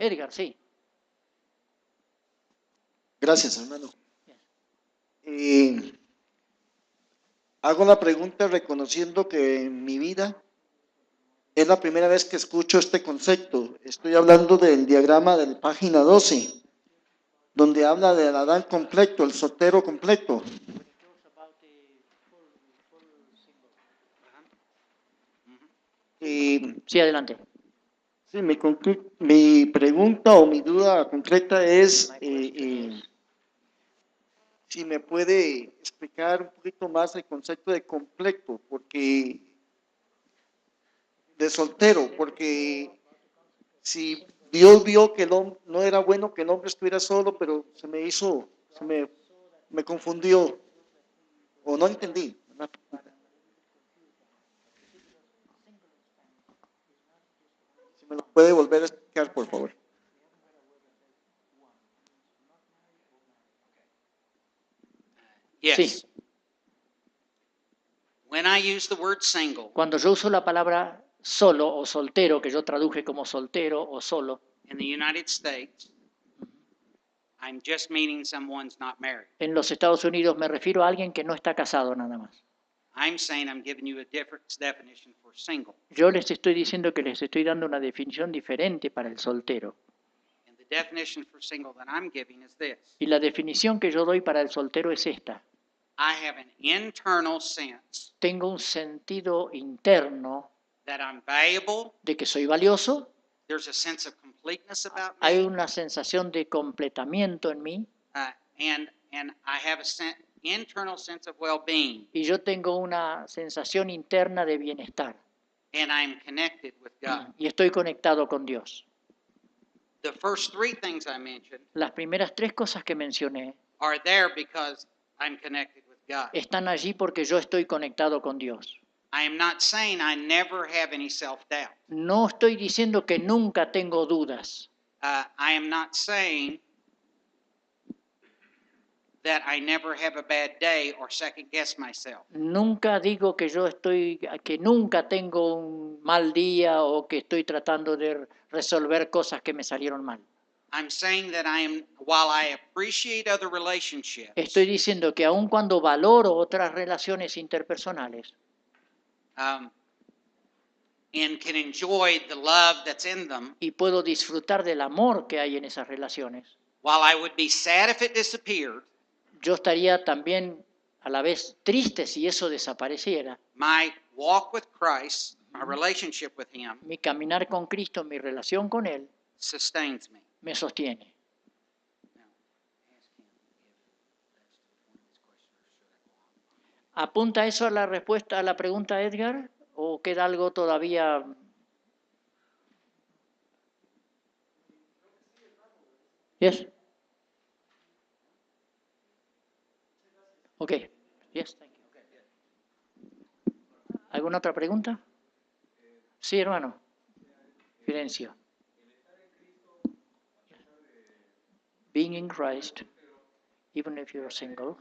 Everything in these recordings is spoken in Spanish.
Edgar, sí. Gracias, hermano. Hago la pregunta reconociendo que en mi vida es la primera vez que escucho este concepto. Estoy hablando del diagrama de la página 12, donde habla del Adán completo, el soltero completo. Sí, adelante. Sí, mi pregunta o mi duda concreta es si me puede explicar un poquito más el concepto de completo, porque de soltero, porque si Dios vio que no era bueno que el hombre estuviera solo, pero me confundió o no entendí. Si me lo puede volver a explicar, por favor. Yes. Sí. When I use the word single Cuando yo uso la palabra solo o soltero, que yo traduje como soltero o solo, in the United States, I'm just meaning someone's not married. en los Estados Unidos me refiero a alguien que no está casado nada más. I'm saying I'm giving you a different definition for single. Yo les estoy diciendo que les estoy dando una definición diferente para el soltero. And the definition for single that I'm giving is this. Y la definición que yo doy para el soltero es esta. I have an internal sense Tengo un sentido interno that I'm valuable. de que soy valioso. There's a sense of completeness about Hay me. una sensación de completamiento en mí. And I have a internal sense of well-being. Y yo tengo una sensación interna de bienestar. And I'm connected with God. Y estoy conectado con Dios. The first three things I mentioned Las primeras tres cosas que mencioné are there because I'm connected with God. están allí porque yo estoy conectado con Dios. I am not saying I never have any self-doubt. No estoy diciendo que nunca tengo dudas. I am not saying that I never have a bad day or second guess myself. Nunca digo que nunca tengo un mal día o que estoy tratando de resolver cosas que me salieron mal. I'm saying that while I appreciate other relationships, Estoy diciendo que aun cuando valoro otras relaciones interpersonales and can enjoy the love that's in them, y puedo disfrutar del amor que hay en esas relaciones, while I would be sad if it disappeared, yo estaría también a la vez triste si eso desapareciera. my walk with Christ, my relationship with Him, Mi caminar con Cristo, mi relación con Él, sustains me. sostiene. ¿Apunta eso a la respuesta a la pregunta, Edgar? ¿O queda algo todavía? Yes. Okay. Yes, thank you. ¿Alguna otra pregunta? Sí, hermano. Fidencio. Being in Christ, even if you're single.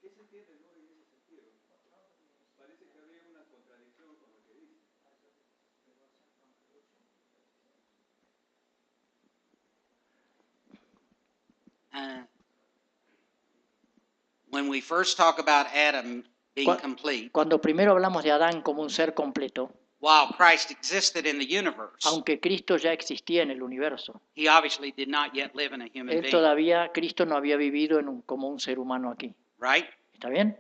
¿Qué se entiende, no, en ese sentido? Parece que había una contradicción con lo que dice. When we first talk about Adam being complete, Cuando primero hablamos de Adán como un ser completo, while Christ existed in the universe, aunque Cristo ya existía en el universo, He obviously did not yet live in a human él being, todavía, Cristo no había vivido como un ser humano aquí. right? ¿Está bien?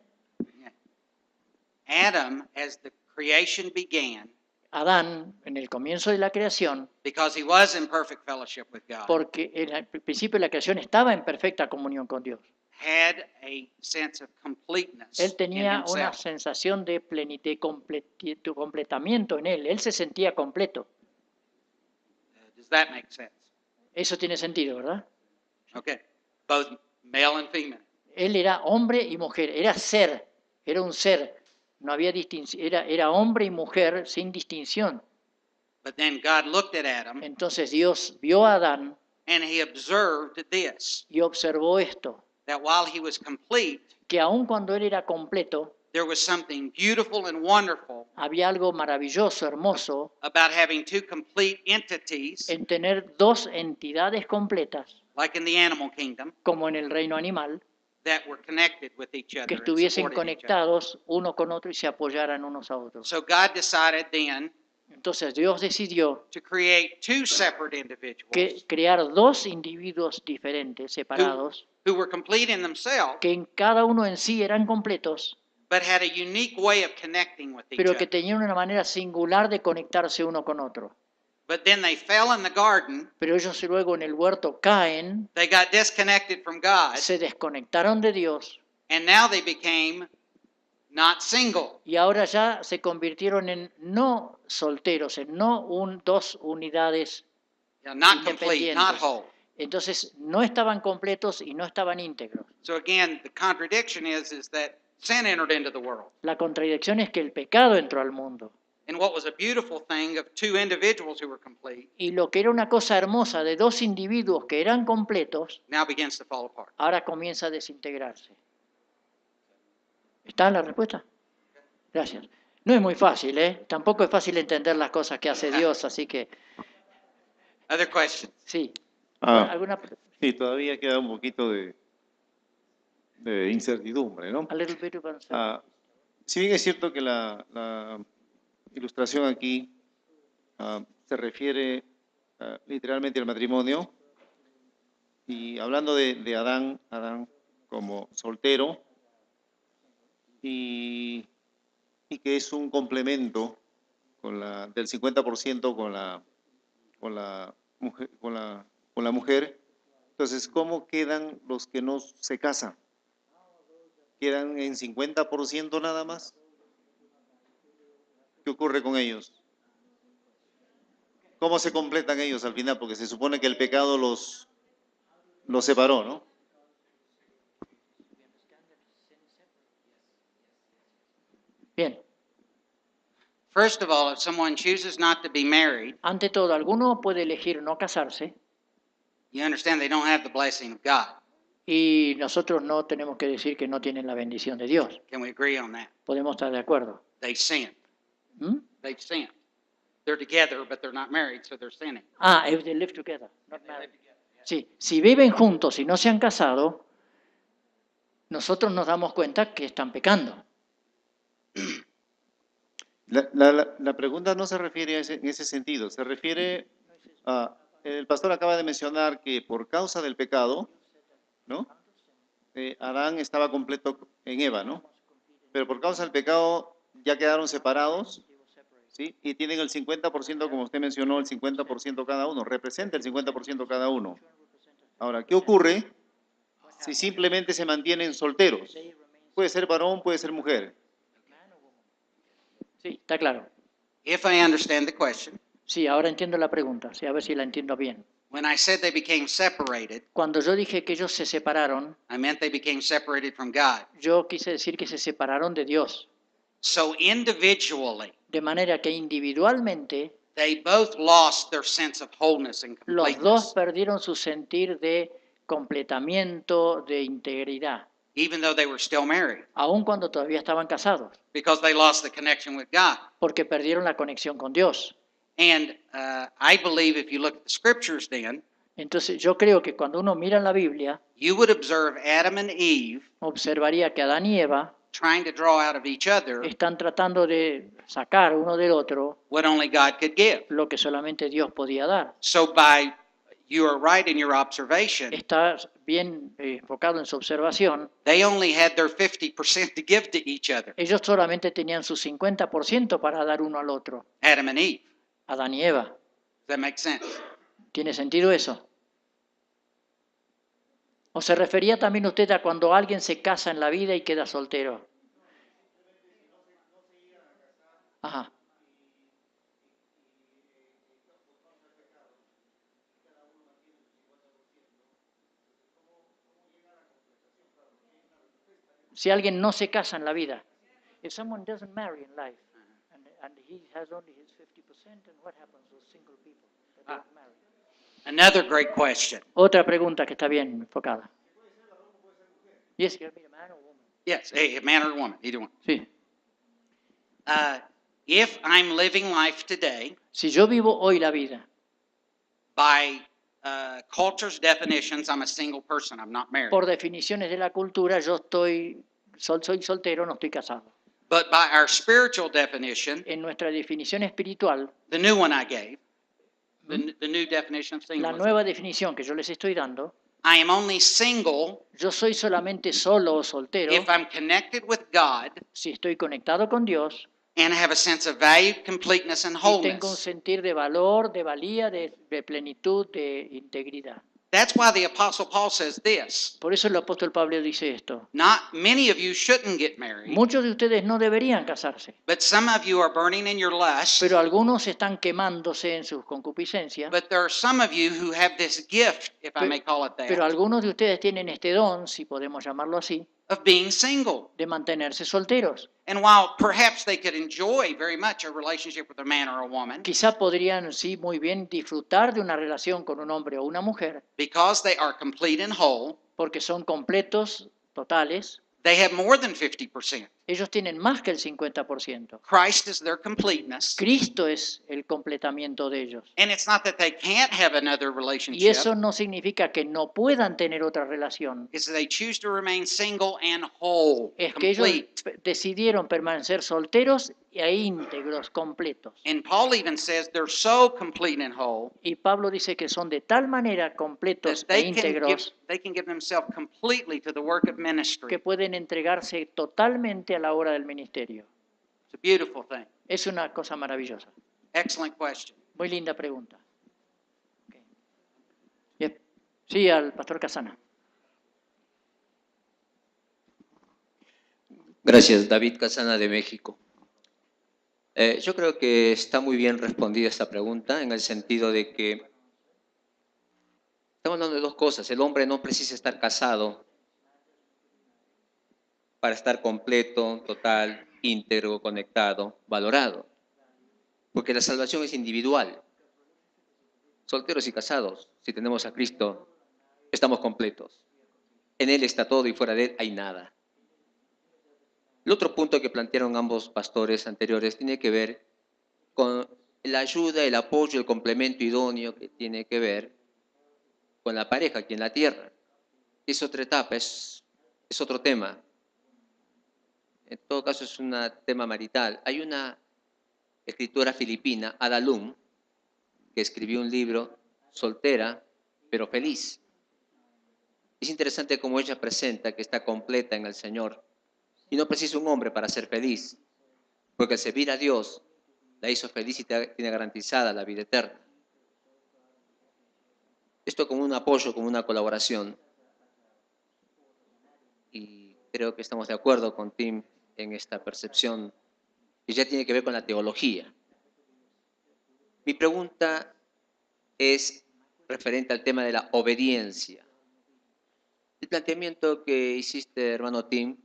Adam, as the creation began, Adán, en el comienzo de la creación, because he was in perfect fellowship with God, porque en el principio de la creación estaba en perfecta comunión con Dios. had a sense of completeness Él in tenía una himself. sensación de plenitud, completamiento en él. Él se sentía completo. Does that make sense? Eso tiene sentido, ¿verdad? Okay. Both male and female. Él era hombre y mujer, era ser, era un ser. No había distinción, era hombre y mujer sin distinción. But then God looked at Adam Entonces Dios vio a Adán and he observed this, y observó esto, that while he was complete, que aun cuando él era completo, there was something beautiful and wonderful había algo maravilloso, hermoso, about having two complete entities, en tener dos entidades completas, like in the animal kingdom, como en el reino animal, that were connected with each que other and estuviesen supported each other. conectados uno con otro y se apoyaran unos a otros. So God decided then Entonces Dios decidió to create two separate que individuals crear dos individuos diferentes, separados, who were complete in themselves, que en cada uno en sí eran completos, but had a unique way of connecting with each pero que other. tenían una manera singular de conectarse uno con otro. But then they fell in the garden, Pero ellos luego en el huerto caen, they got disconnected from God, se desconectaron de Dios and now they became not single. y ahora ya se convirtieron en no solteros, en no dos unidades. Not complete, not Independientes. whole. Entonces no estaban completos y no estaban íntegros. So again, the contradiction is that sin entered into the world. La contradicción es que el pecado entró al mundo. And what was a beautiful thing of two individuals who were complete Y lo que era una cosa hermosa de dos individuos que eran completos, now begins to fall apart. ahora comienza a desintegrarse. ¿Está la respuesta? Gracias. No es muy fácil, ¿eh? Tampoco es fácil entender las cosas que hace Dios, así que Other questions? sí. Ah, ¿Alguna? sí, todavía queda un poquito de incertidumbre, ¿no? A little bit of answer. Si bien es cierto que la ilustración aquí se refiere literalmente al matrimonio, y hablando de Adán como soltero, y que es un complemento del 50% con la mujer. Entonces, ¿cómo quedan los que no se casan? ¿Quedan en 50% nada más? ¿Qué ocurre con ellos? ¿Cómo se completan ellos al final? Porque se supone que el pecado los separó, ¿no? Bien. First of all, if someone chooses not to be married, Ante todo, alguno puede elegir no casarse you understand they don't have the blessing of God. y nosotros no tenemos que decir que no tienen la bendición de Dios. Can we agree on that? Podemos estar de acuerdo. They sinned. ¿Mm? They've sinned. They're together, but they're not married, so they're sinning. If they live together, not married. Sí, si viven juntos y no se han casado, nosotros nos damos cuenta que están pecando. La pregunta no se refiere en ese sentido, se refiere a, el pastor acaba de mencionar que por causa del pecado, ¿no? Adán estaba completo en Eva, ¿no? Pero por causa del pecado ya quedaron separados, ¿sí? Y tienen el 50%, como usted mencionó, el 50% cada uno, representa el 50% cada uno. Ahora, ¿qué ocurre si simplemente se mantienen solteros? Puede ser varón, puede ser mujer. Sí, está claro. If I understand the question, Sí, ahora entiendo la pregunta, sí, a ver si la entiendo bien. when I said they became separated, Cuando yo dije que ellos se separaron, I meant they became separated from God. yo quise decir que se separaron de Dios, So individually, de manera que individualmente they both lost their sense of wholeness and los dos completeness, perdieron su sentir de completamiento, de integridad, even though they were still married, aun cuando todavía estaban casados, because they lost the connection with God. porque perdieron la conexión con Dios. And I believe if you look at the scriptures then, Entonces yo creo que cuando uno mira en la Biblia, you would observe Adam and Eve observaría que Adán y Eva trying to draw out of each other están tratando de sacar uno del otro what only God could give. lo que solamente Dios podía dar. So you are right in your observation, Está bien enfocado en su observación. they only had their 50% to give to each other, Ellos solamente tenían su 50% para dar uno al otro, Adam and Eve. Adán y Eva. Does that make sense? ¿Tiene sentido eso? ¿O se refería también usted a cuando alguien se casa en la vida y queda soltero? Ajá. Si alguien no se casa en la vida, if someone doesn't marry in life, and he has only his 50%, then what happens to those single people that don't marry? Another great question. Otra pregunta que está bien enfocada. Yes, you mean a man or woman? Yes, a man or a woman, either one. Sí. If I'm living life today Si yo vivo hoy la vida, by culture's definitions, I'm a single person. I'm not married. por definiciones de la cultura, yo soy soltero, no estoy casado. But by our spiritual definition, En nuestra definición espiritual, the new one I gave, the new definition of la singleness, nueva definición que yo les estoy dando, I am only single yo soy solamente solo o soltero if I'm connected with God si estoy conectado con Dios and have a sense of value, completeness, and y tengo un wholeness. sentir de valor, de valía, de plenitud, de integridad. That's why the Apostle Paul says this. Por eso el apóstol Pablo dice esto. Not many of you shouldn't get married, Muchos de ustedes no deberían casarse, but some of you are burning in your lust. pero algunos están quemándose en sus concupiscencias, But there are some of you who have this gift, if I may call it pero that, algunos de ustedes tienen este don, si podemos llamarlo así, of being single. de mantenerse solteros. And while perhaps they could enjoy very much a relationship with a man or a woman, Quizá podrían, sí, muy bien disfrutar de una relación con un hombre o una mujer, because they are complete and whole, porque son completos, totales, they have more than 50%. ellos tienen más que el 50%. Christ is their completeness. Cristo es el completamiento de ellos. And it's not that they can't have another Y relationship, eso no significa que no puedan tener otra relación. it's that they choose to remain single and whole, Es que ellos complete. decidieron permanecer solteros e íntegros, completos. And Paul even says they're so complete and whole Y Pablo dice que son de tal manera completos that e íntegros they can give themselves completely to the work of ministry. que pueden entregarse totalmente a la obra del ministerio. It's a beautiful thing. Es una cosa maravillosa. Excellent question. Muy linda pregunta. Okay. Yep. Sí, al pastor Casana. Gracias, David Casana de México. Yo creo que está muy bien respondida esta pregunta en el sentido de que estamos hablando de dos cosas. El hombre no precisa estar casado para estar completo, total, íntegro, conectado, valorado. Porque la salvación es individual. Solteros y casados, si tenemos a Cristo, estamos completos. En Él está todo y fuera de Él hay nada. El otro punto que plantearon ambos pastores anteriores tiene que ver con la ayuda, el apoyo, el complemento idóneo que tiene que ver con la pareja aquí en la tierra. Es otra etapa, es otro tema. En todo caso es un tema marital. Hay una escritora filipina, Ada Lum, que escribió un libro, Soltera, pero feliz. Es interesante cómo ella presenta que está completa en el Señor y no precisa un hombre para ser feliz, porque al servir a Dios la hizo feliz y tiene garantizada la vida eterna. Esto como un apoyo, como una colaboración. Y creo que estamos de acuerdo con Tim en esta percepción que ya tiene que ver con la teología. Mi pregunta es referente al tema de la obediencia. El planteamiento que hiciste, hermano Tim,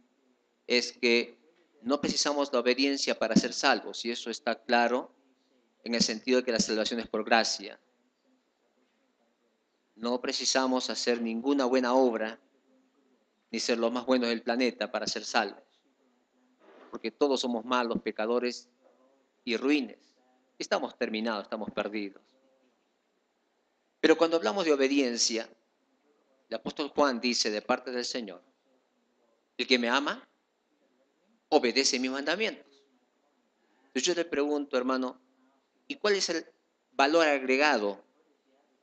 es que no precisamos la obediencia para ser salvos, y eso está claro en el sentido de que la salvación es por gracia. No precisamos hacer ninguna buena obra, ni ser los más buenos del planeta para ser salvos, porque todos somos malos, pecadores y ruines. Estamos terminados, estamos perdidos. Pero cuando hablamos de obediencia, el apóstol Juan dice de parte del Señor, el que me ama, obedece mis mandamientos. Entonces yo le pregunto, hermano, ¿y cuál es el valor agregado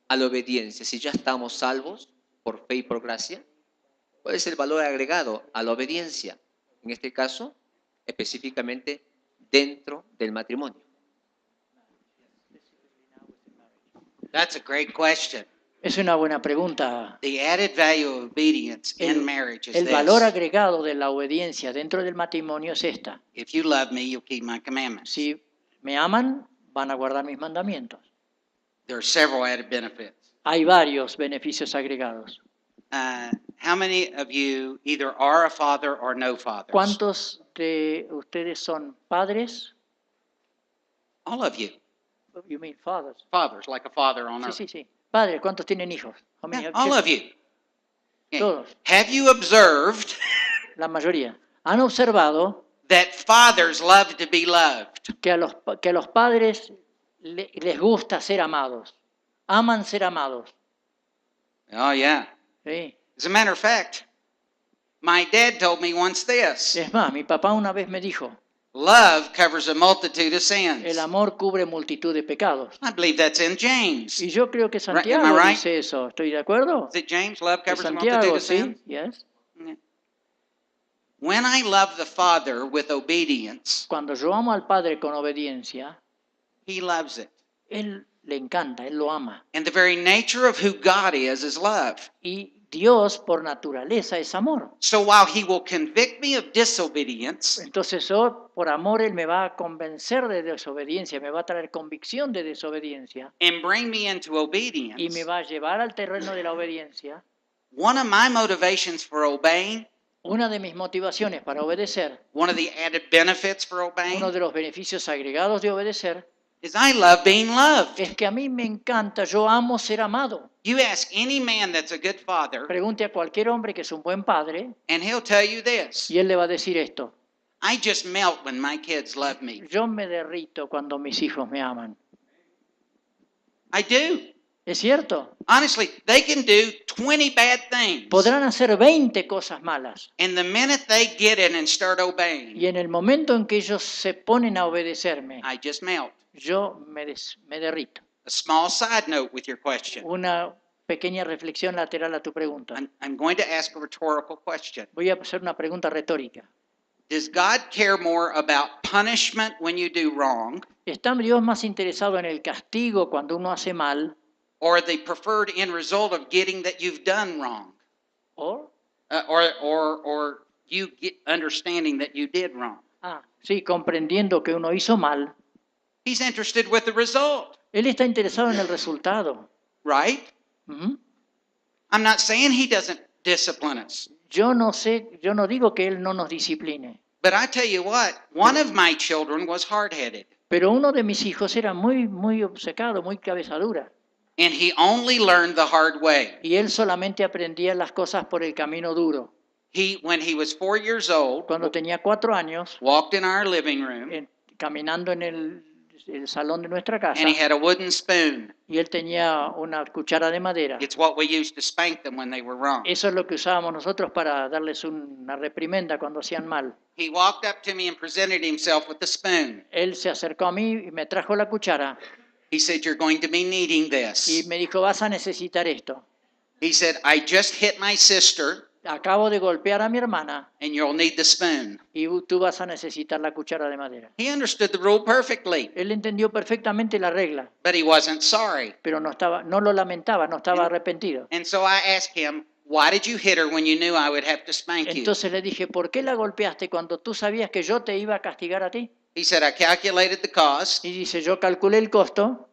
a la obediencia? Si ya estamos salvos por fe y por gracia, ¿cuál es el valor agregado a la obediencia? En este caso, específicamente dentro del matrimonio. That's a great question. Es una buena pregunta. The added value of obedience in marriage is El valor this. agregado de la obediencia dentro del matrimonio es esta. If you love me, you'll keep my commandments. Si me aman, van a guardar mis mandamientos. There are several added benefits. Hay varios beneficios agregados. how many of you either are a father or no fathers? ¿Cuántos de ustedes son padres? All of you. You mean fathers. Fathers, like a father on Sí, earth. sí, sí. Padres, ¿cuántos tienen hijos? How many Yeah, have all children? of you. Okay. Todos, Have you observed la mayoría. ¿Han observado that fathers love to be loved? que a los padres les gusta ser amados? Aman ser amados. Oh, yeah. ¿Sí? As a matter of fact, my dad told me once this: Es más, mi papá una vez me dijo, love covers a multitude of el sins. amor cubre multitud de pecados. I believe that's in James. Y yo creo que Am I Santiago right? dice eso. ¿Estoy de acuerdo? Is it James? Love De covers a multitude Santiago, of sins. sí. Yes. When I love the Father with obedience, Cuando yo amo al Padre con obediencia, He loves it. Él le encanta, Él lo ama. And the very nature of who God is love. Y Dios por naturaleza es amor. So while He will convict me of disobedience, Entonces yo, por amor, Él me va a convencer de desobediencia, me va a traer convicción de desobediencia and bring me into y me obedience, va a llevar al terreno de la obediencia. one of my motivations for obeying, Una de mis motivaciones para obedecer, one of the added benefits for uno obeying, de los beneficios agregados de obedecer, is I love being loved. es que a mí me encanta, yo amo ser amado. You ask any man that's a good father, Pregunte a cualquier hombre que es un buen padre and he'll tell you this: y él le va a decir esto. I just melt when my kids love me. Yo me derrito cuando mis hijos me aman. I do. ¿Es cierto? Honestly, they can do 20 bad things. Podrán hacer 20 cosas malas And the minute they get it and start y obeying, en el momento en que ellos se ponen a obedecerme, I just melt. yo me derrito. A small side note with your question. Una pequeña reflexión lateral a tu pregunta. I'm going to ask a rhetorical question. Voy a hacer una pregunta retórica. Does God care more about punishment when you do wrong, ¿Está Dios más interesado en el castigo cuando uno hace mal or the preferred end result of getting that you've done wrong? o Or you get understanding that you did wrong? sí, comprendiendo que uno hizo mal? He's interested with the result, Él está interesado en el resultado. right? Ujú. I'm not saying he doesn't discipline us. Yo no digo que Él no nos discipline, But I tell you what, one of my children was hard-headed, pero uno de mis hijos era muy obcecado, muy cabezadura, and he only learned the hard way. y él solamente aprendía las cosas por el camino duro. When he was 4 years old, Cuando tenía 4 años, walked in our living room, caminando en el salón de nuestra casa, and he had a wooden spoon. y él tenía una cuchara de madera. It's what we used to spank them when they were wrong. Eso es lo que usábamos nosotros para darles una reprimenda cuando hacían mal. He walked up to me and presented himself with the spoon. Él se acercó a mí y me trajo la cuchara He said, "You're going to be needing y this." me dijo, vas a necesitar esto. He said, "I just hit my sister, Acabo de golpear a mi hermana and you'll need the spoon." y tú vas a necesitar la cuchara de madera. He understood the rule perfectly, Él entendió perfectamente la regla, but he wasn't sorry. pero no lo lamentaba, no estaba arrepentido. And so I asked him, "Why did you hit her when you knew I would have to spank you?" Entonces le dije, ¿por qué la golpeaste cuando tú sabías que yo te iba a castigar a ti? He said, "I calculated the cost. Y dice, yo calculé el costo,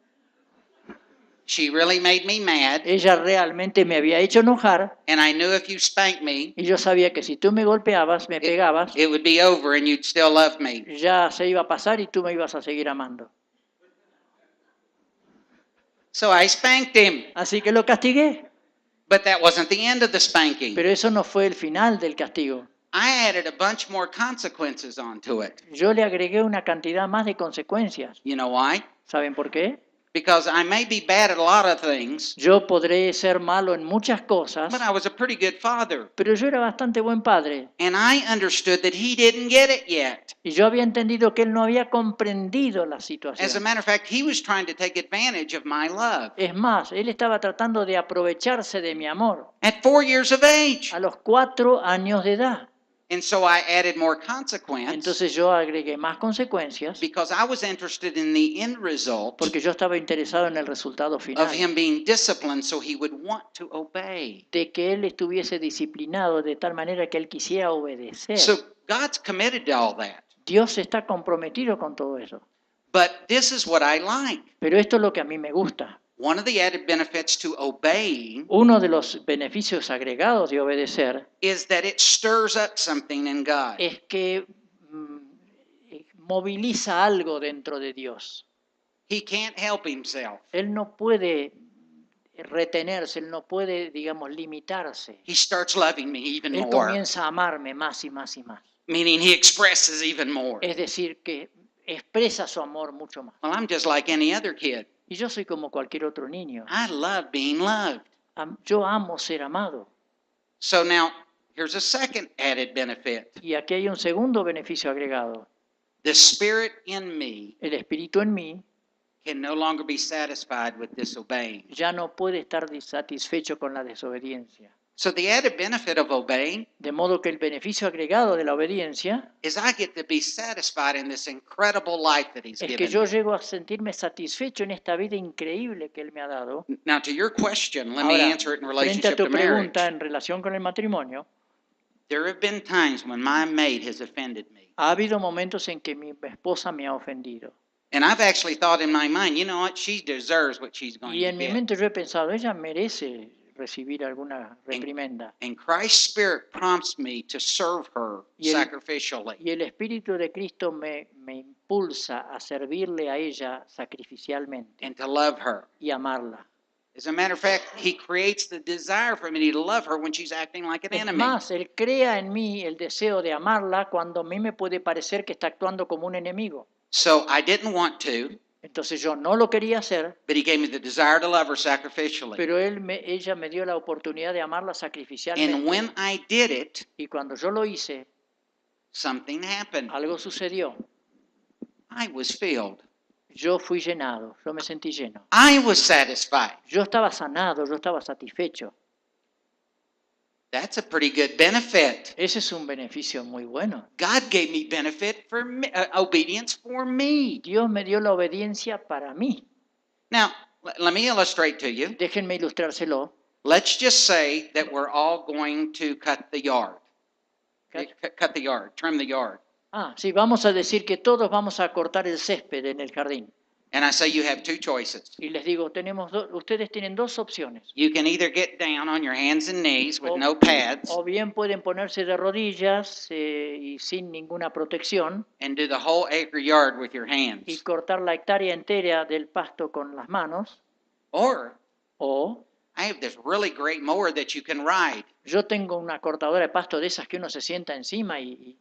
She really made me mad, ella realmente me había hecho enojar and I knew if you spanked me, y yo sabía que si tú me golpeabas, me pegabas, it would be over and you'd still love me." ya se iba a pasar y tú me ibas a seguir amando. So I spanked him, Así que lo castigué, but that wasn't the end of the spanking. pero eso no fue el final del castigo. I added a bunch more consequences onto it. Yo le agregué una cantidad más de consecuencias. You know why? ¿Saben por qué? Because I may be bad at a lot of things, Yo podré ser malo en muchas cosas, but I was a pretty good father. pero yo era bastante buen padre. And I understood that he didn't get it yet. Y yo había entendido que él no había comprendido la As a situación. matter of fact, he was trying to take advantage of my love. Es más, él estaba tratando de aprovecharse de mi amor At 4 years of age. a los 4 años de edad. And so I added more consequence Entonces yo agregué más consecuencias because I was interested in the end result porque yo estaba interesado en el resultado of final, him being disciplined so he would want to obey. de que él estuviese disciplinado de tal manera que él quisiera obedecer. So God's committed to all that. Dios está comprometido con todo eso. But this is what I like. Pero esto es lo que a mí me gusta. one of the added benefits to obeying Uno de los beneficios agregados de obedecer is that it stirs up something in God. es que moviliza algo dentro de Dios. He can't help himself. Él no puede retenerse, él no puede, digamos, limitarse. He starts loving me even Él more, comienza a amarme más y más y más. meaning he expresses even more. Es decir, que expresa su amor mucho más. Well, I'm just like any other kid. Y yo soy como cualquier otro niño. I love being loved. Yo amo ser amado. So now, here's a second added benefit. Y aquí hay un segundo beneficio agregado. The Spirit in me El espíritu en mí can no longer be satisfied with disobeying. ya no puede estar satisfecho con la desobediencia. So the added benefit of obeying De modo que el beneficio agregado de la obediencia is I get to be satisfied in this incredible life that He's es que given yo me. llego a sentirme satisfecho en esta vida increíble que Él me ha dado. Now, to your question, let me Ahora, answer it in frente a relationship tu to marriage. pregunta en relación con el matrimonio, There have been times when my mate has offended me. ha habido momentos en que mi esposa me ha ofendido. And I've actually thought in my mind, you know what, she deserves what she's going Y to en mi get. mente yo he pensado, ella merece recibir alguna reprimenda. And Christ's Spirit prompts me to serve her Y el- sacrificially. Y el Espíritu de Cristo me impulsa a servirle a ella sacrificialmente And to love her. y amarla. As a matter of fact, He creates the desire for me to love her when she's acting like an Es enemy. más, Él crea en mí el deseo de amarla cuando a mí me puede parecer que está actuando como un enemigo. So I didn't want to, Entonces yo no lo quería hacer, but He gave me the desire to love her sacrificially. pero ella me dio la oportunidad de amarla And sacrificialmente. when I did it, Y cuando yo lo hice, something happened. algo sucedió. I was filled. Yo fui llenado, yo me sentí lleno. I was satisfied. Yo estaba sanado, yo estaba satisfecho. That's a pretty good benefit. Ese es un beneficio muy bueno. God gave me benefit for me, obedience for me. Dios me dio la obediencia para mí. Now, let me illustrate to you. Déjenme ilustrárselo. Let's just say that we're all going to cut the yard. Cut the yard, trim the yard. Sí, vamos a decir que todos vamos a cortar el césped en el jardín. And I say you have two choices. Y les digo, ustedes tienen dos opciones. You can either get down on your hands and knees with O- no pads O bien pueden ponerse de rodillas y sin ninguna protección and do the whole acre yard with your y hands. cortar la hectárea entera del pasto con las manos. Or O I have this really great mower that you can ride. yo tengo una cortadora de pasto de esas que uno se sienta encima y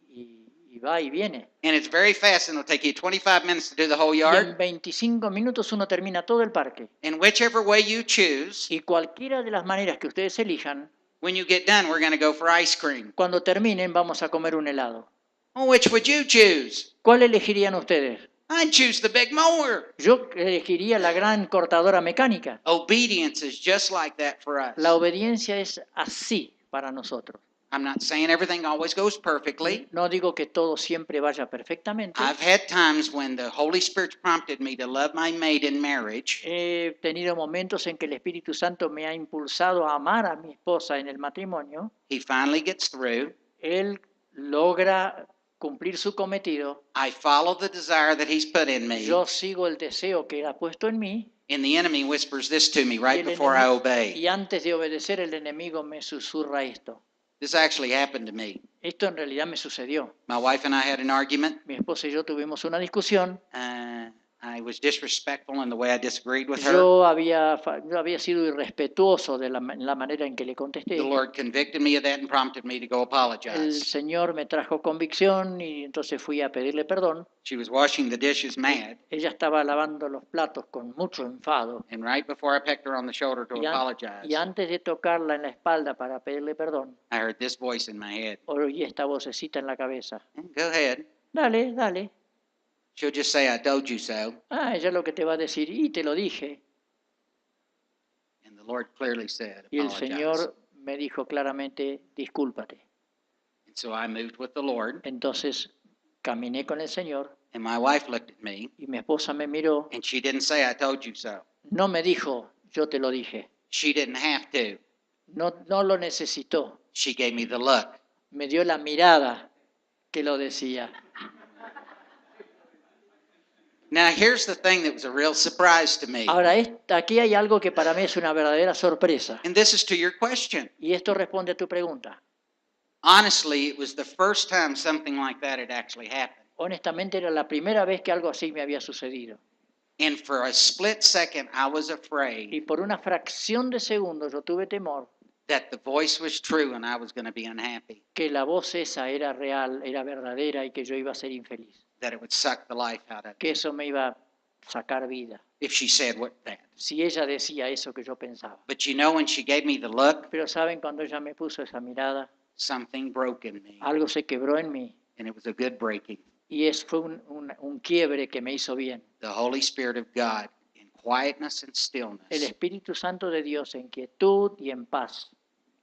va y viene. And it's very fast and it'll take you 25 minutes to do the whole Y yard. en 25 minutos uno termina todo el parque. And whichever way you choose, Y cualquiera de las maneras que ustedes elijan, when you get done, we're going to go for ice cream. cuando terminen vamos a comer un helado. Oh, which would you choose? ¿Cuál elegirían ustedes? I'd choose the big mower. Yo elegiría la gran cortadora mecánica. Obedience is just like that for us. La obediencia es así para nosotros. I'm not saying everything always goes perfectly. No digo que todo siempre vaya perfectamente. I've had times when the Holy Spirit prompted me to love my mate in marriage, He tenido momentos en que el Espíritu Santo me ha impulsado a amar a mi esposa en el matrimonio. he finally gets through. Él logra cumplir su cometido. I follow the desire that he's put in me, Yo sigo el deseo que él ha puesto en mí. and the enemy whispers this to me Y right el before I enemigo- obey. y antes de obedecer, el enemigo me susurra esto. This actually happened to me. Esto en realidad me sucedió. My wife and I had an argument. Mi esposa y yo tuvimos una discusión. I was disrespectful in the way I disagreed with her. Yo había sido irrespetuoso de en la manera en que le contesté. The Lord convicted me of that and prompted me to go El apologize. Señor me trajo convicción y entonces fui a pedirle perdón. She was washing the dishes mad, Ella estaba lavando los platos con mucho enfado. and right before I pecked her on the shoulder to Y, apologize, y antes de tocarla en la espalda para pedirle perdón, I heard this voice in my head. oí esta vocecita en la cabeza. Go ahead. Dale, dale. She'll just say, I told you so. Ella lo que te va a decir, y te lo dije. And the Lord clearly said, Y el apologize. Señor me dijo claramente, discúlpate. And so I moved with the Lord, Entonces caminé con el Señor and my wife looked at me, y mi esposa me miró. and she didn't say, I told you so. No me dijo, yo te lo dije. She didn't have to. No lo necesitó. She gave me the look. Me dio la mirada que lo decía. Now, here's the thing that was a real surprise to me. Ahora, aquí hay algo que para mí es una verdadera sorpresa. And this is to your question. Y esto responde a tu pregunta. Honestly, it was the first time something like that had actually happened. Honestamente, era la primera vez que algo así me había sucedido. And for a split second, I was Y afraid por una fracción de segundo yo tuve temor that the voice was true and I was going to be unhappy, que la voz esa era real, era verdadera y que yo iba a ser infeliz. that it would suck the life out of Que me eso me iba a sacar vida. if she said that. Si ella decía eso que yo pensaba. But you know, when she gave me the look, Pero saben, cuando ella me puso esa mirada, something broke in me, algo se quebró en mí. and it was a good breaking. Y fue un quiebre que me hizo bien. The Holy Spirit of God, in quietness and El stillness, Espíritu Santo de Dios en quietud y en paz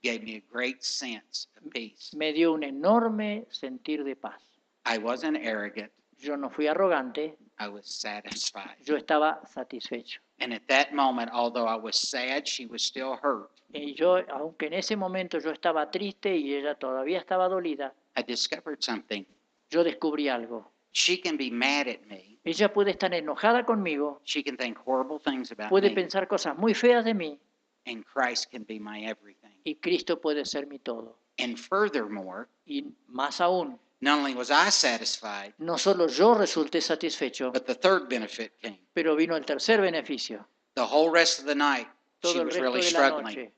gave me a great sense of peace. me dio un enorme sentir de paz. I wasn't arrogant, Yo no fui arrogante, I was satisfied. yo estaba satisfecho. And at that moment, although I was sad, she was still hurt. Y yo, aunque en ese momento yo estaba triste y ella todavía estaba dolida, I discovered something. yo descubrí algo. She can be mad at me. Ella puede estar enojada conmigo, She can think horrible things about puede me. pensar cosas muy feas de mí, And Christ can be my everything. y Cristo puede ser mi todo. And furthermore, Y más aún, not only was I satisfied, no solo yo resulté satisfecho, but the third benefit came. pero vino el tercer beneficio. The whole rest of the night, she Todo el was resto really de la struggling. noche.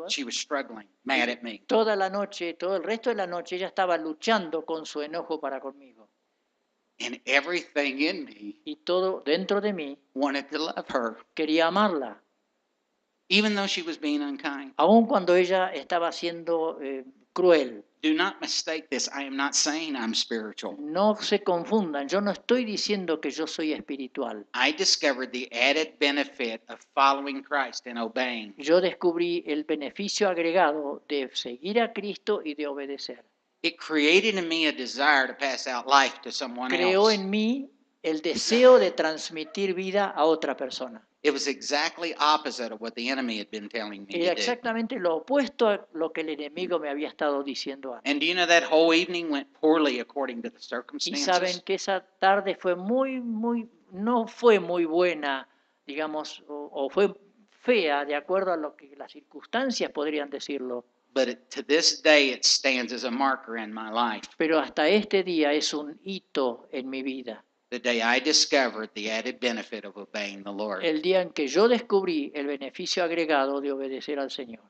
She was struggling, mad at me. Toda la noche, todo el resto de la noche, ella estaba luchando con su enojo para conmigo. And everything in me Y todo dentro de mí wanted to love her, quería amarla, even though she was being unkind. aun cuando ella estaba siendo cruel. Do not mistake this. I am not saying I'm spiritual. No se confundan, yo no estoy diciendo que yo soy espiritual. I discovered the added benefit of following Christ and obeying. Yo descubrí el beneficio agregado de seguir a Cristo y de obedecer. It created in me a desire to pass out life to someone Creó else. en mí el deseo de transmitir vida a otra persona. It was exactly opposite of what the enemy had been telling me Era to do. exactamente lo opuesto a lo que el enemigo me había estado diciendo antes. And do you know that whole evening went poorly according to the Y circumstances? saben que esa tarde fue no fue muy buena, digamos, o fue fea de acuerdo a lo que las circunstancias podrían decirlo. But to this day, it stands as a marker in my life. Pero hasta este día es un hito en mi vida. The day I discovered the added benefit of obeying the Lord. El día en que yo descubrí el beneficio agregado de obedecer al Señor.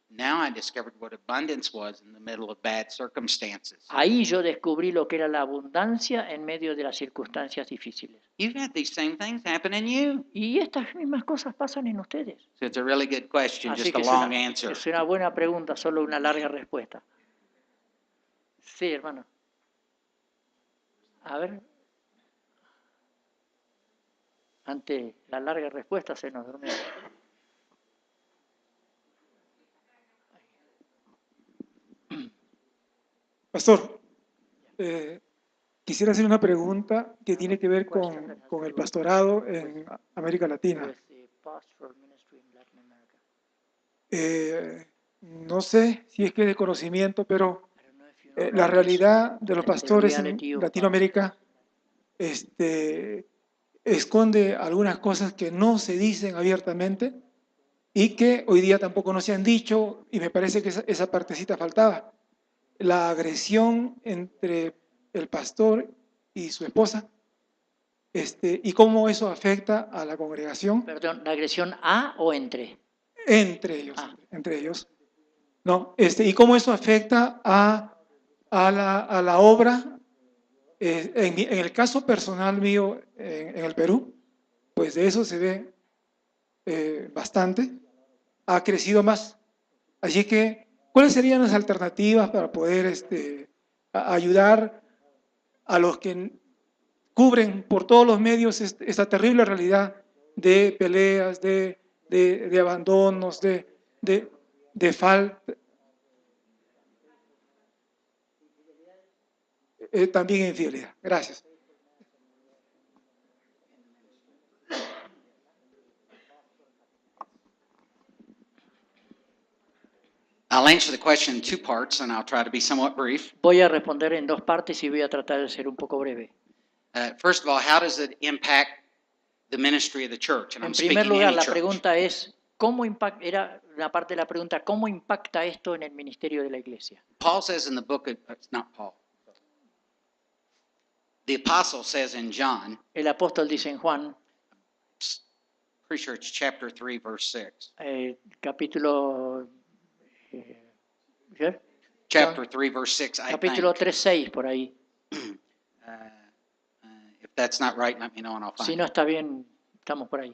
Now I discovered what abundance was in the middle of bad circumstances. Ahí yo descubrí lo que era la abundancia en medio de las circunstancias difíciles. You've had these same things happen in you. Y estas mismas cosas pasan en ustedes. So it's a really good question, Así just que a es long una, answer. es una buena pregunta, solo una larga respuesta. Sí, hermano. A ver. Ante la larga respuesta se nos durmió. Pastor, quisiera hacer una pregunta que tiene que ver con el pastorado en América Latina. No sé si es que es de conocimiento, pero la realidad de los pastores en Latinoamérica esconde algunas cosas que no se dicen abiertamente y que hoy día tampoco no se han dicho, y me parece que esa partecita faltaba. La agresión entre el pastor y su esposa, y cómo eso afecta a la congregación. Perdón, ¿la agresión a o entre? Entre ellos, Ah. entre ellos. No, y cómo eso afecta a la obra. En el caso personal mío en el Perú, pues de eso se ve bastante. Ha crecido más. Así que, ¿cuáles serían las alternativas para poder ayudar a los que cubren por todos los medios esta terrible realidad de peleas, de abandonos, de falta? También infidelidad. Gracias. I'll answer the question in two parts, and I'll try to be somewhat brief. Voy a responder en dos partes y voy a tratar de ser un poco breve. First of all, how does it impact the ministry of the church? And En I'm primer speaking lugar, any la church. pregunta es, era una parte de la pregunta, ¿cómo impacta esto en el ministerio de la iglesia? Paul says in the book of, it's not Paul. The apostle says in John, El apóstol dice en Juan, pretty sure it's chapter 3, verse 6. capítulo, ¿qué? Chapter 3, verse 6, I Capítulo think. 3:6 por ahí. If that's not right, let me know and I'll Si find no it. está bien, estamos por ahí.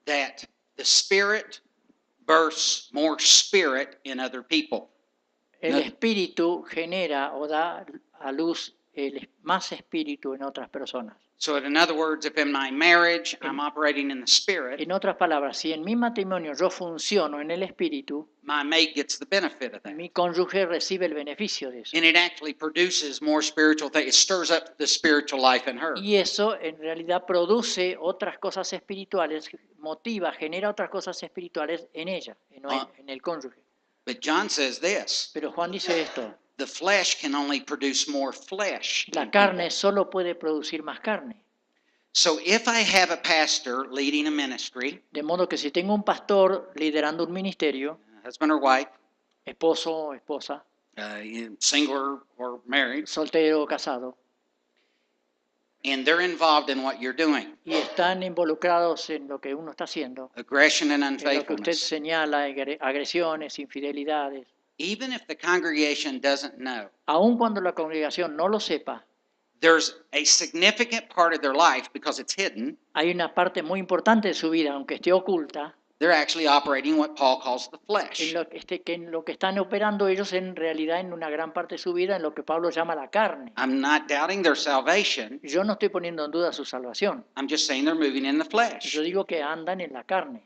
That the Spirit bursts more spirit in other people. El No. espíritu genera o da a luz más espíritu en otras personas. So in other words, if in my marriage I'm operating in the Spirit, En otras palabras, si en mi matrimonio yo funciono en el espíritu, my mate gets the benefit of that. mi cónyuge recibe el beneficio de eso. And it actually produces more spiritual things. It stirs up the spiritual life in her. Y eso en realidad produce otras cosas espirituales, motiva, genera otras cosas espirituales en ella, en el cónyuge. But John says this, Pero Juan dice esto, the flesh can only produce more flesh. la in carne people. solo puede producir más carne. So if I have a pastor leading a ministry, De modo que si tengo un pastor liderando un ministerio, husband or wife, esposo o esposa, single or married, soltero o casado, and they're involved in what you're doing, y están involucrados en lo que uno está haciendo, aggression and en lo que usted unfaithfulness, señala, agresiones, infidelidades, even if the congregation doesn't know, aun cuando la congregación no lo sepa, there's a significant part of their life because it's hidden. hay una parte muy importante de su vida, aunque esté oculta, They're actually operating what Paul calls the flesh. en lo que están operando ellos en realidad en una gran parte de su vida, en lo que Pablo llama la carne. I'm not doubting their salvation. Yo no estoy poniendo en duda su salvación. I'm just saying they're moving in the flesh. Yo digo que andan en la carne.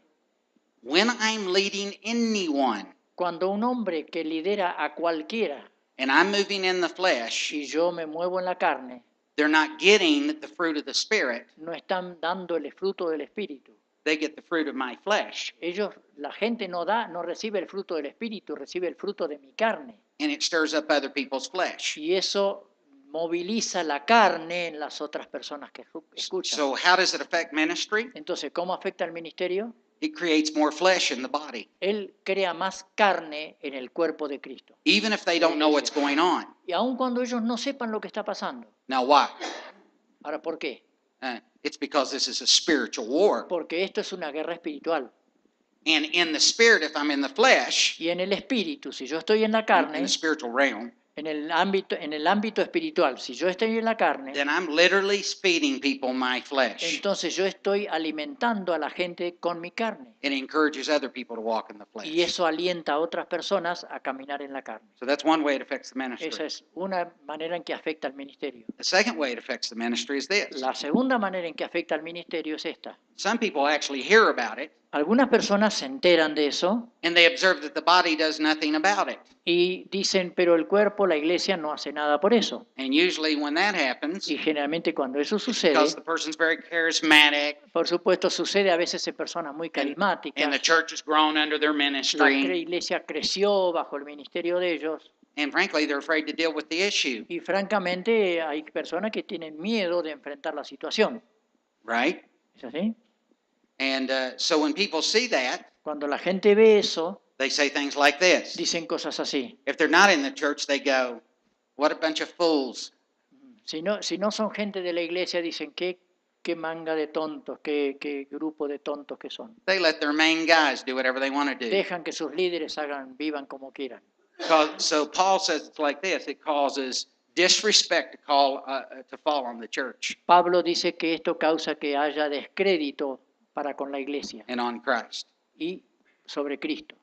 When I'm leading anyone Cuando un hombre que lidera a cualquiera and I'm moving in the flesh, y yo me muevo en la carne, they're not getting the fruit of the Spirit. no están dando el fruto del Espíritu. They get the fruit of my flesh. La gente no recibe el fruto del Espíritu, recibe el fruto de mi carne. And it stirs up other people's flesh. Y eso moviliza la carne en las otras personas que escuchan. So how does it affect ministry? Entonces, ¿cómo afecta al ministerio? It creates more flesh in the body. Él crea más carne en el cuerpo de Cristo. Even if they don't know what's going on. Y aun cuando ellos no sepan lo que está pasando. Now why? Ahora, ¿por qué? It's because this is a spiritual war. Porque esto es una guerra espiritual. And in the spirit, if I'm in the flesh, Y en el espíritu, si yo estoy en la in carne, the spiritual realm, en el ámbito espiritual, si yo estoy en la carne, then I'm literally feeding people my flesh. entonces yo estoy alimentando a la gente con mi carne. It encourages other people to walk in the Y flesh. eso alienta a otras personas a caminar en la carne. So that's one way it affects the Esa ministry. es una manera en que afecta al ministerio. The second way it affects the ministry is this. La segunda manera en que afecta al ministerio es esta. Some people actually hear about it Algunas personas se enteran de eso and they observe that the body does nothing about it. y dicen, pero el cuerpo, la iglesia no hace nada por eso. And usually when that happens, Y generalmente cuando eso sucede, because the person's very charismatic por supuesto sucede a veces en personas muy and the carismáticas, church has grown under their la ministry, iglesia creció bajo el ministerio de ellos and frankly, they're afraid to deal with the issue, y francamente hay personas que tienen miedo de enfrentar la situación. right? ¿Es así? And so when people see that, Cuando la gente ve eso, they say things like this. dicen cosas así. If they're not in the church, they go, what a bunch of fools. Si no son gente de la iglesia, dicen qué manga de tontos, qué grupo de tontos que son. They let their main guys do whatever they want to do. Dejan que sus líderes vivan como quieran. So Paul says it's like this. It causes disrespect to fall on the church Pablo dice que esto causa que haya descrédito para con la iglesia and on Christ. y sobre Cristo.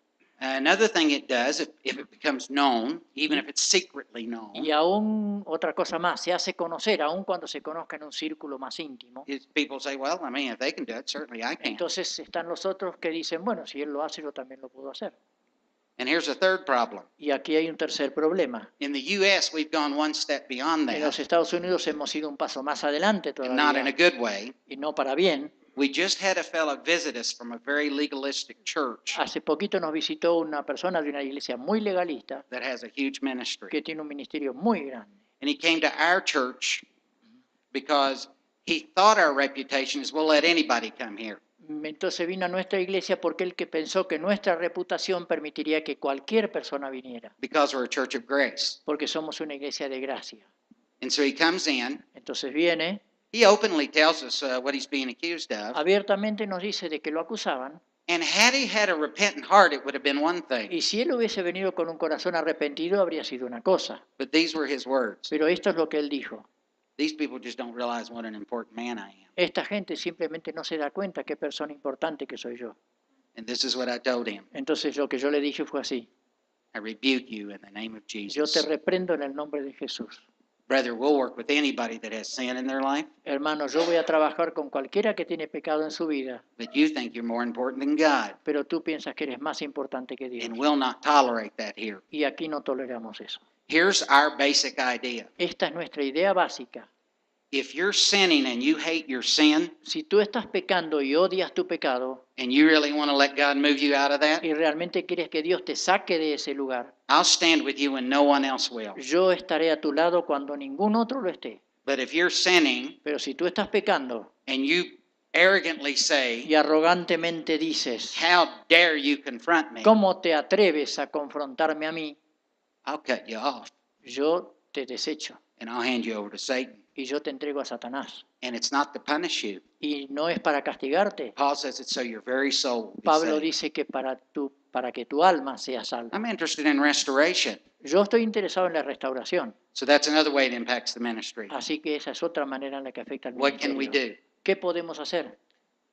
Another thing it does, if it becomes known, even if it's secretly known, Y aún otra cosa más, se hace conocer, aún cuando se conozca en un círculo más íntimo. is people say, well, I mean, if they can do it, certainly I can. Entonces están los otros que dicen, bueno, si él lo hace, yo también lo puedo hacer. And here's a third problem. Y aquí hay un tercer problema. In the U.S., we've gone one step beyond En los that, Estados Unidos hemos ido un paso más adelante and not in a todavía, good way. y no para bien. We just had a fellow visit us from a very legalistic church Hace poquito nos visitó una persona de una iglesia muy legalista that has a huge ministry. que tiene un ministerio muy grande. And he came to our church because he thought our reputation is we'll let anybody come here. Entonces vino a nuestra iglesia porque él que pensó que nuestra reputación permitiría que cualquier persona viniera, Because we're a church of grace. porque somos una iglesia de gracia. And so he comes in. Entonces viene, He openly tells us what he's being accused of. abiertamente nos dice de que lo acusaban, And had he had a repentant heart, it would have been one thing. y si él hubiese venido con un corazón arrepentido habría sido una cosa. But these were his words. Pero esto es lo que él dijo. These people just don't realize what an important man I am. Esta gente simplemente no se da cuenta qué persona importante que soy yo. And this is what I told him. Entonces lo que yo le dije fue así: I rebuke you in the name of yo te Jesus. reprendo en el nombre de Jesús. Brother, we'll work with anybody that has sin in their life, Hermano, yo voy a trabajar con cualquiera que tiene pecado en su vida, but you think you're more important than God. pero tú piensas que eres más importante que Dios. And we'll not tolerate that here. Y aquí no toleramos eso. Here's our basic idea. Esta es nuestra idea básica. If you're sinning and you hate your sin, Si tú estás pecando y odias tu pecado and you really want to let God move you out of that, y realmente quieres que Dios te saque de ese lugar, I'll stand with you when no one else will. yo estaré a tu lado cuando ningún otro lo esté. But if you're sinning Pero si tú estás pecando and you arrogantly say, y arrogantemente dices, how dare you confront me, ¿cómo te atreves a confrontarme a mí? I'll cut you off Yo te desecho and I'll hand you over to Satan. y yo te entrego a Satanás. And it's not to punish you. Y no es para castigarte. Paul says it's so your very soul will be Pablo saved. dice que para que tu alma sea salva. I'm interested in restoration. Yo estoy interesado en la restauración. So that's another way it impacts the ministry. Así que esa es otra manera en la que afecta al What can we ministerio. do? ¿Qué podemos hacer?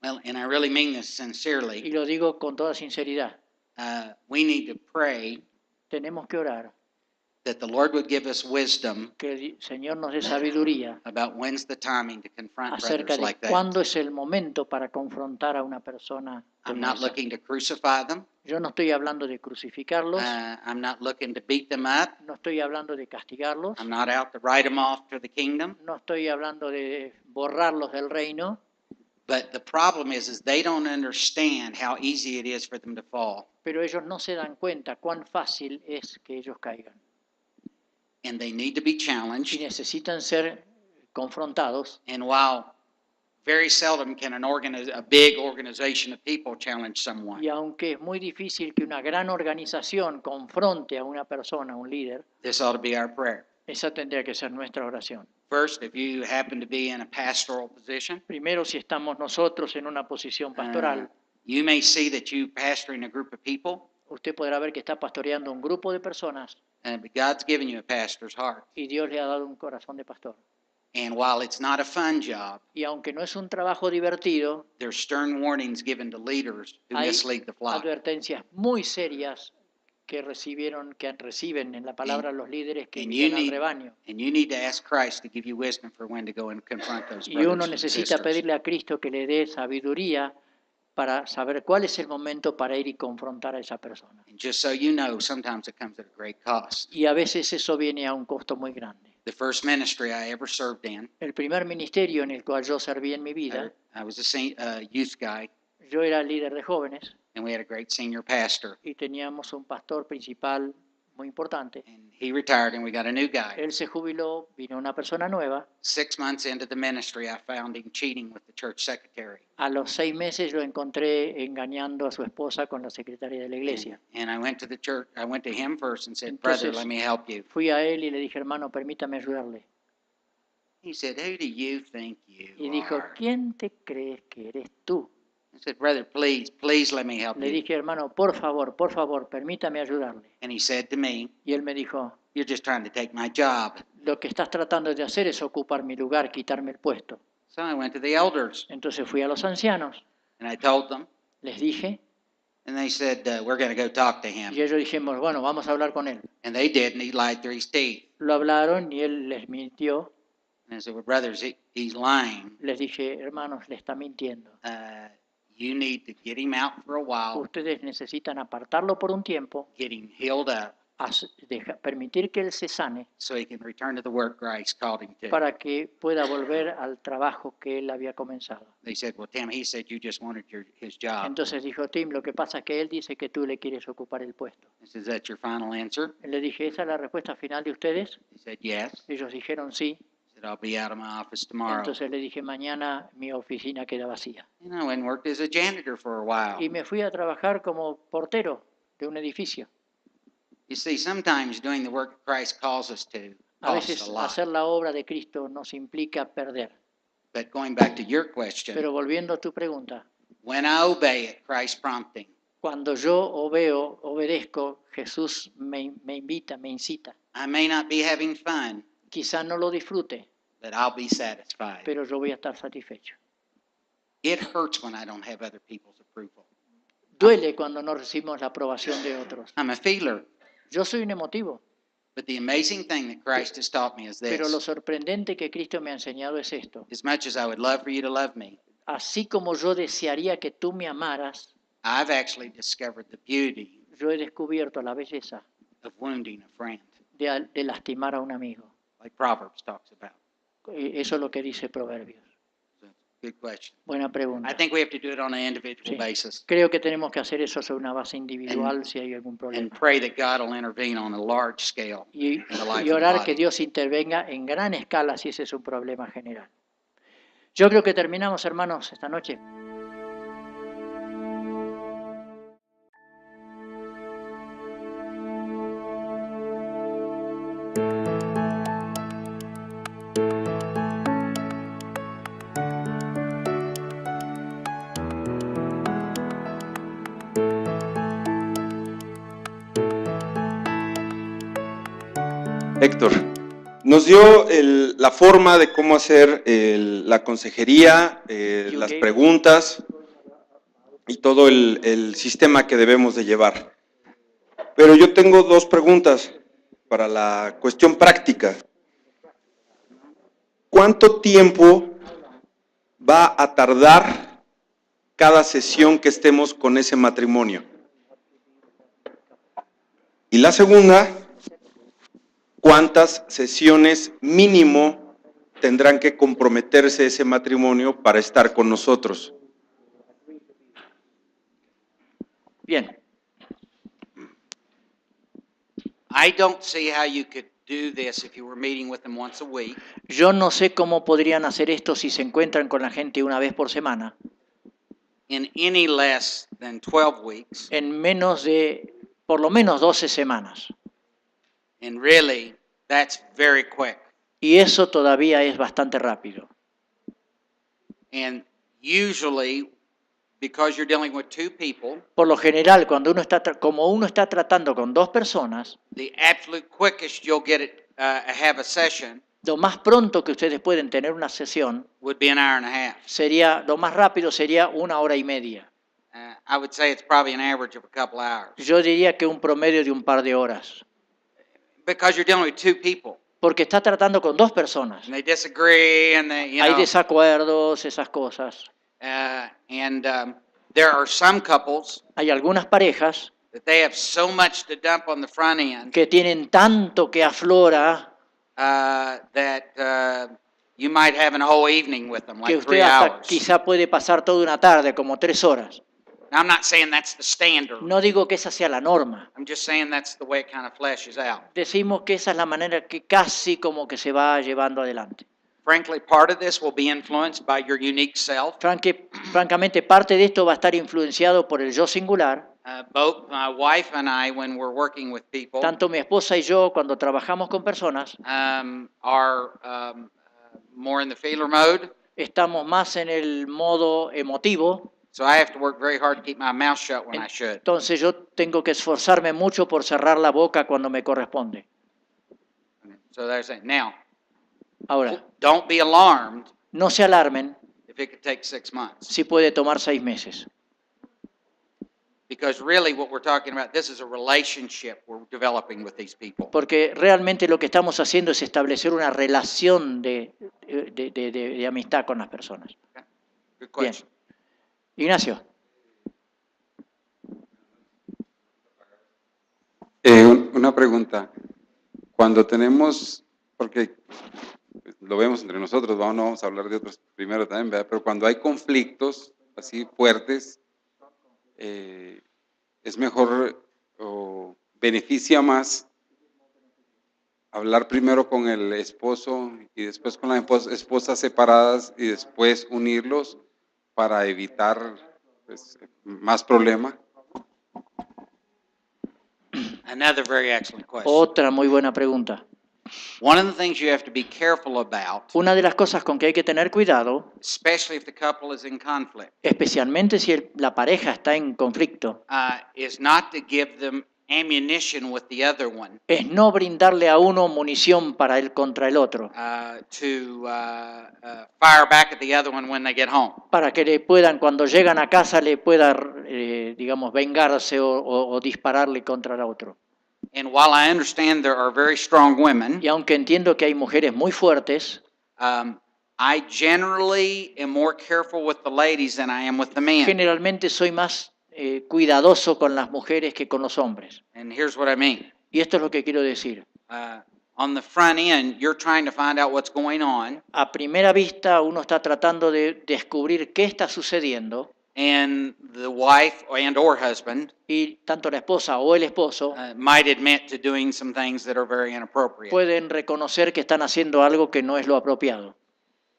Well, and I really mean this Y sincerely. lo digo con toda sinceridad. We need to pray Tenemos que orar that the Lord would give us wisdom que el Señor nos dé sabiduría about when's the timing to confront acerca brothers de like that. cuándo es el momento para confrontar a una persona I'm como not esa. looking to crucify them. Yo no estoy hablando de crucificarlos, I'm not looking to beat them up. no estoy hablando de castigarlos, I'm not out to write them off to the kingdom. no estoy hablando de borrarlos del reino, But the problem is they don't understand how easy it is for them to fall. pero ellos no se dan cuenta cuán fácil es que ellos caigan. And they need to be Y challenged. necesitan ser confrontados. And while very seldom can a big organization of people challenge someone, Y aunque es muy difícil que una gran organización confronte a una persona, a un líder, this ought to be our prayer. esa tendría que ser nuestra oración. First, if you happen to be in a pastoral position, Primero, si estamos nosotros en una posición pastoral, you may see that you pastoring a group of people, usted podrá ver que está pastoreando un grupo de personas but God's given you a pastor's heart. y Dios le ha dado un corazón de pastor. And while it's not a fun job, Y aunque no es un trabajo divertido, there's stern warnings given to leaders who hay mislead the flock. advertencias muy serias que reciben en la palabra los líderes que and guían you al need- rebaño. And you need to ask Christ to give you wisdom for when to go and confront those Y uno brothers and necesita sisters. pedirle a Cristo que le dé sabiduría para saber cuál es el momento para ir y confrontar a esa persona. And just so you know, sometimes it comes at a great cost. Y a veces eso viene a un costo muy grande. The first ministry I ever served in, El primer ministerio en el cual yo serví en mi vida, I was a youth guy, yo era líder de jóvenes and we had a great senior pastor. y teníamos un pastor principal muy importante. And he retired, and we got a new guy. Él se jubiló, vino una persona nueva. 6 months into the ministry, I found him cheating with the church secretary. A los 6 meses lo encontré engañando a su esposa con la secretaria de la iglesia. And I went to the church. I went to him first and said, "Brother, Entonces- let me help you." Fui a él y le dije, hermano, permítame ayudarle. He said, "Who do you think you Y dijo, are?" ¿quién te crees que eres tú? I said, "Brother, please let me help Le you." dije, hermano, por favor, permítame ayudarle. And he said to me, Y él me dijo, "You're just trying to take my job." lo que estás tratando de hacer es ocupar mi lugar, quitarme el puesto. So I went to the elders Entonces fui a los ancianos, and I told them, les dije, and they said, "We're going to go talk to him." y ellos dijimos, bueno, vamos a hablar con él. And they did, and he lied through his teeth. Lo hablaron y él les mintió. And I said, "Well, brothers, he's lying. Les dije, hermanos, le está mintiendo. You need to get him out for a while, Ustedes necesitan apartarlo por un tiempo, get him healed up, permitir que él se sane so he can return to the work Christ called him to." para que pueda volver al trabajo que él había comenzado. They said, "Well, Tim, he said you just wanted his job." Entonces dijo, Tim, lo que pasa es que él dice que tú le quieres ocupar el puesto. I said, "Is that your final answer?" Le dije, ¿esa es la respuesta final de ustedes? He said, "Yes." Ellos dijeron sí. I said, I'll be out of my office tomorrow. Entonces le dije, mañana mi oficina queda vacía. You know, and worked as a janitor for a while. Y me fui a trabajar como portero de un edificio. You see, sometimes doing the work Christ calls us to A costs veces a lot. hacer la obra de Cristo nos implica perder. But going back to your question, Pero volviendo a tu pregunta, when I obey at Christ's prompting, cuando yo obedezco, Jesús me invita, me incita. I may not be having fun, Quizá no lo disfrute, but I'll be satisfied. pero yo voy a estar satisfecho. It hurts when I don't have other people's approval. Duele cuando no recibimos la aprobación de otros. I'm a feeler, Yo soy un emotivo, but the amazing thing that Christ has taught me is pero lo this. sorprendente que Cristo me ha enseñado es esto. As much as I would love for you to love me, Así como yo desearía que tú me amaras, I've actually discovered the beauty yo he descubierto la belleza of wounding a friend, de lastimar a un amigo. like Proverbs talks about. Eso es lo que dice Proverbios. So, good question. Buena pregunta. I think we have to do it on an individual Sí. basis Creo que tenemos que hacer eso sobre una base individual si hay algún and problema. pray that God will intervene on a large scale. Y, in the life y of the orar body. que Dios intervenga en gran escala si ese es un problema general. Yo creo que terminamos, hermanos, esta noche. Héctor, nos dio la forma de cómo hacer la consejería, las preguntas y todo el sistema que debemos de llevar. Pero yo tengo dos preguntas para la cuestión práctica. ¿Cuánto tiempo va a tardar cada sesión que estemos con ese matrimonio? Y la segunda, ¿cuántas sesiones mínimo tendrán que comprometerse ese matrimonio para estar con nosotros? Bien, I don't see how you could do this if you were meeting with them once a week. yo no sé cómo podrían hacer esto si se encuentran con la gente una vez por semana, In any less than 12 weeks, en menos de, por lo menos 12 semanas. and really, that's very quick. Y eso todavía es bastante rápido. And usually, because you're dealing with two people, Por lo general, cuando como uno está tratando con dos personas, the absolute quickest you'll get it, have a session lo más pronto que ustedes pueden tener una sesión would be an hour and a half. sería, lo más rápido sería 1 hora y media. I would say it's probably an average of a couple hours. Yo diría que un promedio de un par de horas. Because you're dealing with two people, Porque está tratando con dos personas. and they disagree, and they, Hay desacuerdos, esas cosas. There are some couples Hay algunas parejas that they have so much to dump on the front end que tienen tanto que aflora that you might have a whole evening with them, que like usted 3 hasta hours. quizá puede pasar toda una tarde, como 3 horas. Now, I'm not saying that's the standard. No digo que esa sea la norma. I'm just saying that's the way it kind of fleshes out. Decimos que esa es la manera que casi como que se va llevando adelante. Frankly, part of this will be influenced by your unique self. Francamente, parte de esto va a estar influenciado por el yo singular. Both my wife and I, when we're working with people, Tanto mi esposa y yo, cuando trabajamos con personas, are more in the feeler mode. estamos más en el modo emotivo. So I have to work very hard to keep my mouth shut when I should. Entonces yo tengo que esforzarme mucho por cerrar la boca cuando me corresponde. So there's that. Now, Ahora, don't be alarmed no se alarmen if it could take 6 months. si puede tomar 6 meses. Because really what we're talking about, this is a relationship we're developing with these people. Porque realmente lo que estamos haciendo es establecer una relación de amistad con las personas. Good Bien. question. Ignacio. Una pregunta. Cuando tenemos, porque lo vemos entre nosotros, no vamos a hablar de otros primero también, ¿verdad? Pero cuando hay conflictos así fuertes, es mejor o beneficia más hablar primero con el esposo y después con la esposa separadas y después unirlos para evitar pues, más problema? Another very excellent question. Otra muy buena pregunta. One of the things you have to be careful about, Una de las cosas con que hay que tener cuidado, especially if the couple is in conflict, especialmente si la pareja está en conflicto, is not to give them ammunition with the other one es no brindarle a uno munición para él contra el otro, to fire back at the other one when they get home. para que le puedan, cuando llegan a casa, le pueda, digamos, vengarse o dispararle contra el otro. And while I understand there are very strong women, Y aunque entiendo que hay mujeres muy fuertes, I generally am more careful with the ladies than I am with the men. generalmente soy más cuidadoso con las mujeres que con los hombres. And here's what I mean. Y esto es lo que quiero decir. On the front end, you're trying to find out what's going on, A primera vista, uno está tratando de descubrir qué está sucediendo and the wife and or husband y tanto la esposa o el esposo might admit to doing some things that are very inappropriate. pueden reconocer que están haciendo algo que no es lo apropiado.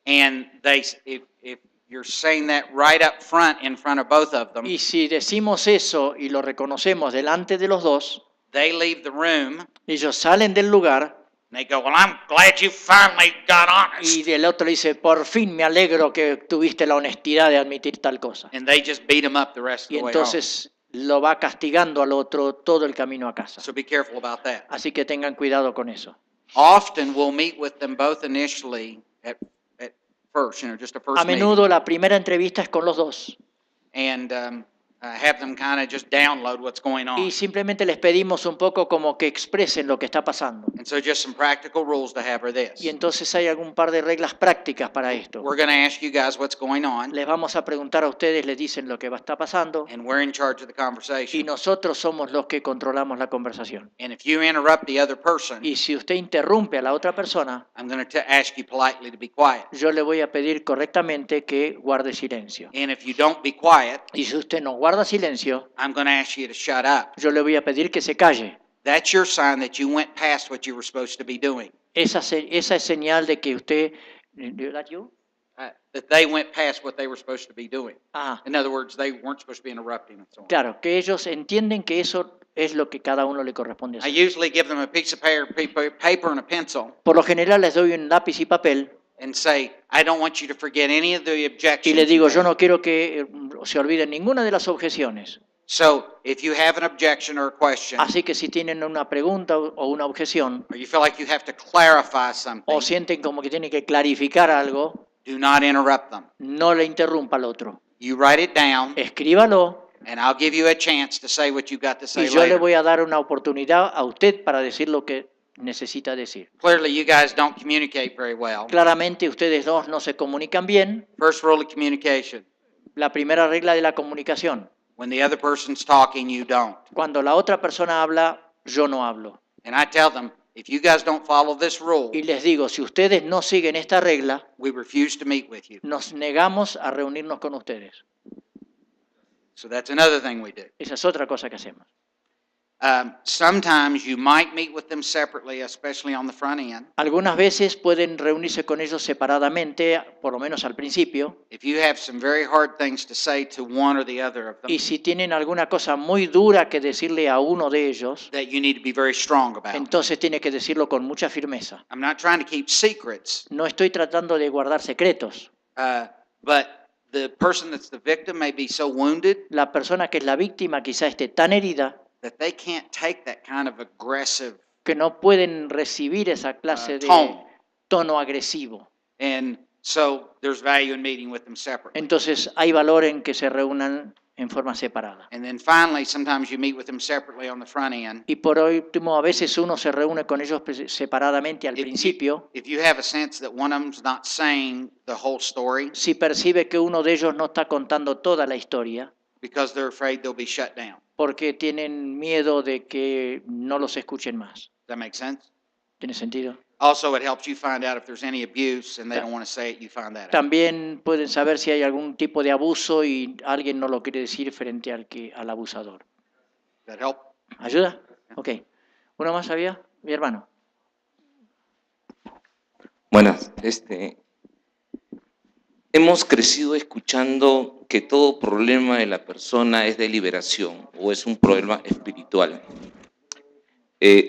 And if you're saying that right up front in front of both of them, Y si decimos eso y lo reconocemos delante de los dos, they leave the room ellos salen del lugar and they go, "Well, I'm glad you finally got honest." y el otro le dice, por fin me alegro que tuviste la honestidad de admitir tal cosa. And they just beat him up the rest of Y the way home. entonces lo va castigando al otro todo el camino a casa. So be careful about that. Así que tengan cuidado con eso. Often we'll meet with them both initially at first, just a first A menudo meeting, la primera entrevista es con los dos and have them kind of just download what's going on. y simplemente les pedimos un poco como que expresen lo que está pasando. And so just some practical rules to have are this. Y entonces hay algún par de reglas prácticas para esto. We're going to ask you guys what's going on, Les vamos a preguntar a ustedes, les dicen lo que está pasando and we're in charge of the y conversation. nosotros somos los que controlamos la conversación. And if you interrupt the other person, Y si usted interrumpe a la otra persona, I'm going to ask you politely to be quiet. yo le voy a pedir correctamente que guarde silencio. And if you don't be quiet, Y si usted no guarda silencio, I'm going to ask you to shut up. yo le voy a pedir que se calle. That's your sign that you went past what you were supposed to be doing. Esa es señal de que usted... ¿That you? That they went past what they were supposed to be doing. Ah, In other words, they weren't supposed to be interrupting and so on. claro, que ellos entienden que eso es lo que cada uno le corresponde I hacer. usually give them a piece of paper and a pencil Por lo general les doy un lápiz y papel and say, I don't want you to forget any of the y objections. les digo, you yo have. no quiero que se olviden ninguna de las objeciones. So if you have an objection or a question, Así que si tienen una pregunta o una objeción, or you feel like you have to clarify something, o sienten como que tienen que clarificar algo, do not interrupt them. no le interrumpa al otro. You write it down, Escríbalo and I'll give you a chance to say what you've got to y say yo le later. voy a dar una oportunidad a usted para decir lo que necesita decir. Clearly, you guys don't communicate very well. Claramente ustedes dos no se comunican bien. First rule of communication, La primera regla de la comunicación. when the other person's talking, you don't. Cuando la otra persona habla, yo no hablo. And I tell them, if you guys don't follow this rule, Y les digo, si ustedes no siguen esta regla, we refuse to meet with you. nos negamos a reunirnos con ustedes. So that's another thing we do. Esa es otra cosa que hacemos. Sometimes you might meet with them separately, especially on the front end. Algunas veces pueden reunirse con ellos separadamente, por lo menos al principio, If you have some very hard things to say to one or the other of them y si tienen alguna cosa muy dura que decirle a uno de ellos, that you need to be very strong about. entonces tiene que decirlo con mucha firmeza. I'm not trying to keep secrets, No estoy tratando de guardar secretos. but the person that's the victim may be so wounded La persona que es la víctima quizá esté tan herida that they can't take that kind of aggressive que no pueden recibir esa clase de tone. tono agresivo. And so there's value in meeting with them separately. Entonces hay valor en que se reúnan en forma separada. And then finally, sometimes you meet with them separately on the front end. Y por último, a veces uno se reúne con ellos separadamente al principio. If you have a sense that one of them's not saying the whole story Si percibe que uno de ellos no está contando toda la historia, because they're afraid they'll be shut down. porque tienen miedo de que no los escuchen más. Does that make sense? ¿Tiene sentido? Also, it helps you find out if there's any abuse and they don't want to say it, you find that out. También pueden saber si hay algún tipo de abuso y alguien no lo quiere decir frente al abusador. That help? ¿Ayuda? Ok. ¿Uno más había? Mi hermano. Buenas. Hemos crecido escuchando que todo problema de la persona es de liberación o es un problema espiritual.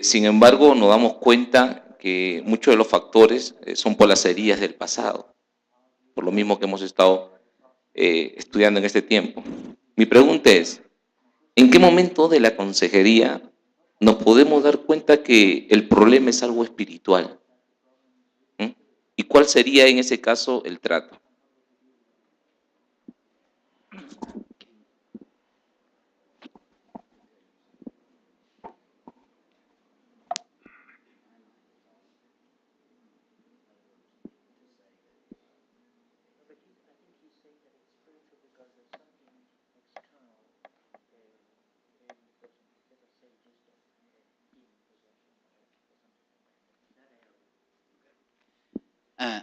Sin embargo, nos damos cuenta que muchos de los factores son por las heridas del pasado, por lo mismo que hemos estado estudiando en este tiempo. Mi pregunta es, ¿en qué momento de la consejería nos podemos dar cuenta que el problema es algo espiritual? ¿Y cuál sería en ese caso el trato? Uh,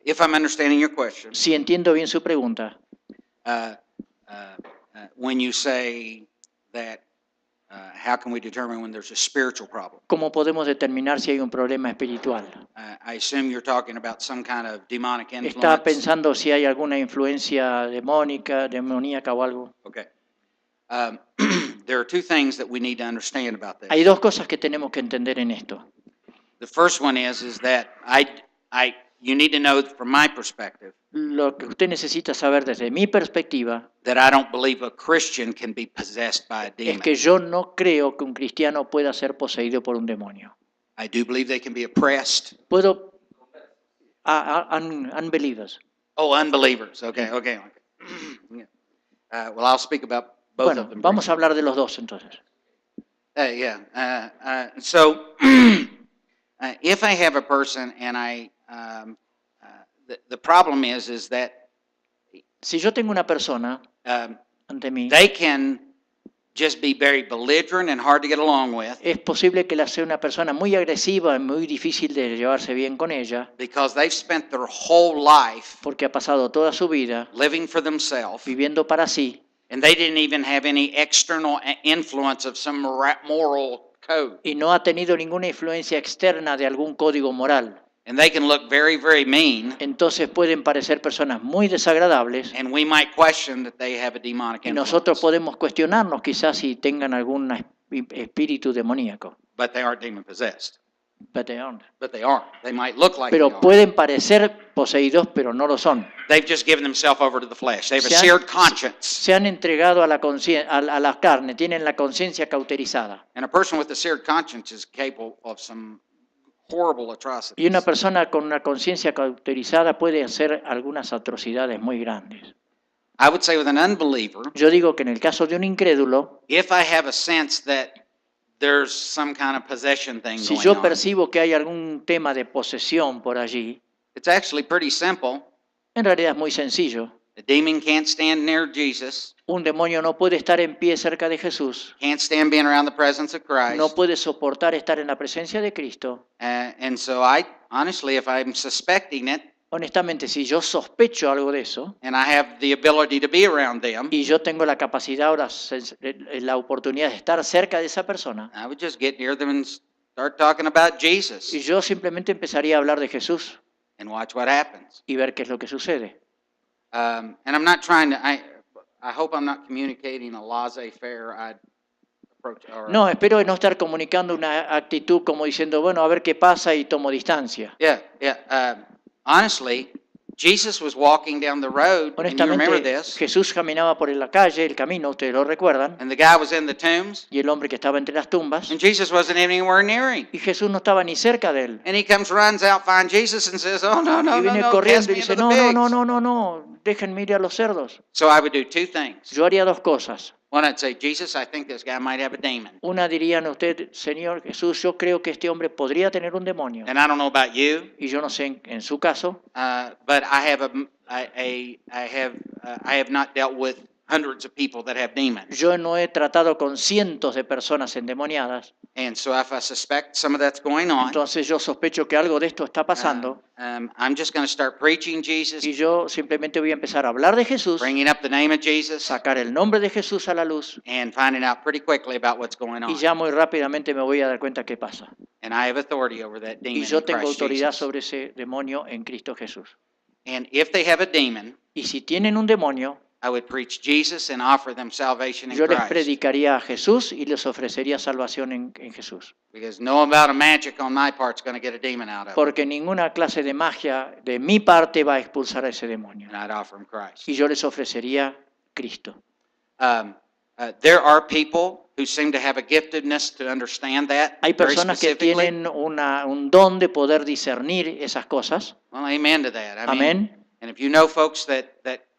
If I'm understanding your question, Si entiendo bien su pregunta, when you say that, how can we determine when there's a spiritual problem? ¿cómo podemos determinar si hay un problema espiritual? I assume you're talking about some kind of demonic ¿Está influence. pensando si hay alguna influencia demoníaca o algo? Okay. There are two things that we need to understand about this. Hay dos cosas que tenemos que entender en esto. The first one is that you need to know from my perspective Lo que usted necesita saber desde mi perspectiva that I don't believe a Christian can be possessed by a es demon. que yo no creo que un cristiano pueda ser poseído por un demonio. I do believe they can be oppressed. Puedo... unbelievers. Oh, unbelievers. Okay. Well, I'll speak about both Bueno, of them. vamos a hablar de los dos entonces. So, if I have a person and the problem is that Si yo tengo una persona um, ante mí, they can just be very belligerent and hard to get along with es posible que la sea una persona muy agresiva y muy difícil de llevarse bien con ella, because they've spent their whole life porque ha pasado toda su vida living for themselves viviendo para sí and they didn't even have any external influence of some moral code. y no ha tenido ninguna influencia externa de algún código moral. And they can look very, very mean, Entonces pueden parecer personas muy desagradables and we might question that they have a demonic y nosotros influence, podemos cuestionarnos quizás si tengan algún espíritu demoníaco. but they aren't demon possessed. But they aren't. But they aren't. They might look like they Pero are. pueden parecer poseídos, pero no lo son. They've just given themselves over to the flesh. They have a Se han- seared conscience. Se han entregado a la carne, tienen la conciencia cauterizada. And a person with a seared conscience is capable of some horrible atrocities. Y una persona con una conciencia cauterizada puede hacer algunas atrocidades muy grandes. I would say with an unbeliever, Yo digo que en el caso de un incrédulo, if I have a sense that there's some kind of possession thing si going yo on, percibo que hay algún tema de posesión por allí, it's actually pretty simple. en realidad es muy sencillo. The demon can't stand near Jesus, Un demonio no puede estar en pie cerca de Jesús, can't stand being around the presence of Christ. no puede soportar estar en la presencia de Cristo. And so I, honestly, if I'm suspecting it, Honestamente, si yo sospecho algo de eso, and I have the ability to be around them, y yo tengo la capacidad o la oportunidad de estar cerca de esa persona, I would just get near them and start talking about Jesus y yo simplemente empezaría a hablar de Jesús and watch what happens. y ver qué es lo que sucede. And I'm not trying to, I hope I'm not communicating a laissez-faire approach. Or No, espero no estar comunicando una actitud como diciendo, bueno, a ver qué pasa y tomo distancia. Honestly, Jesus was walking down the road, and you remember Honestamente, this, Jesús caminaba por la calle, el camino, ustedes lo recuerdan, and the guy was in the tombs, y el hombre que estaba entre las tumbas, and Jesus wasn't anywhere near him. y Jesús no estaba ni cerca de él. And he comes, runs out, finds Jesus, and says, "Oh no, no, Y no, viene no, cast corriendo y me dice, into the no, pigs." no, déjenme ir a los cerdos. So I would do two things. Yo haría dos cosas. One, I'd say, Jesus, I think this guy might have a demon. Una dirían usted, Señor Jesús, yo creo que este hombre podría tener un demonio. And I don't know about you, Y yo no sé en su caso, but I have not dealt with hundreds of people that have demons. Yo no he tratado con cientos de personas endemoniadas, And so if I suspect some of that's going on, entonces yo sospecho que algo de esto está pasando I'm just going to start preaching Jesus, y yo simplemente voy a empezar a hablar de Jesús, bringing up the name of Jesus, sacar el nombre de Jesús a la luz and finding out pretty quickly about what's going y on. ya muy rápidamente me voy a dar cuenta qué pasa. And I have authority over that demon Y yo in tengo Christ autoridad Jesus. sobre ese demonio en Cristo Jesús. And if they have a demon, Y si tienen un demonio, I would preach Jesus and offer them salvation in yo les Christ. predicaría a Jesús y les ofrecería salvación en Jesús. Because no amount of magic on my part is going to get a demon out of them. Porque ninguna clase de magia de mi parte va a expulsar a ese demonio. And I'd offer them Christ. Y yo les ofrecería Cristo. There are people who seem to have a giftedness to understand that Hay very personas que specifically. tienen un don de poder discernir esas cosas. Well, amen to that. I mean, Amén. and if you know folks that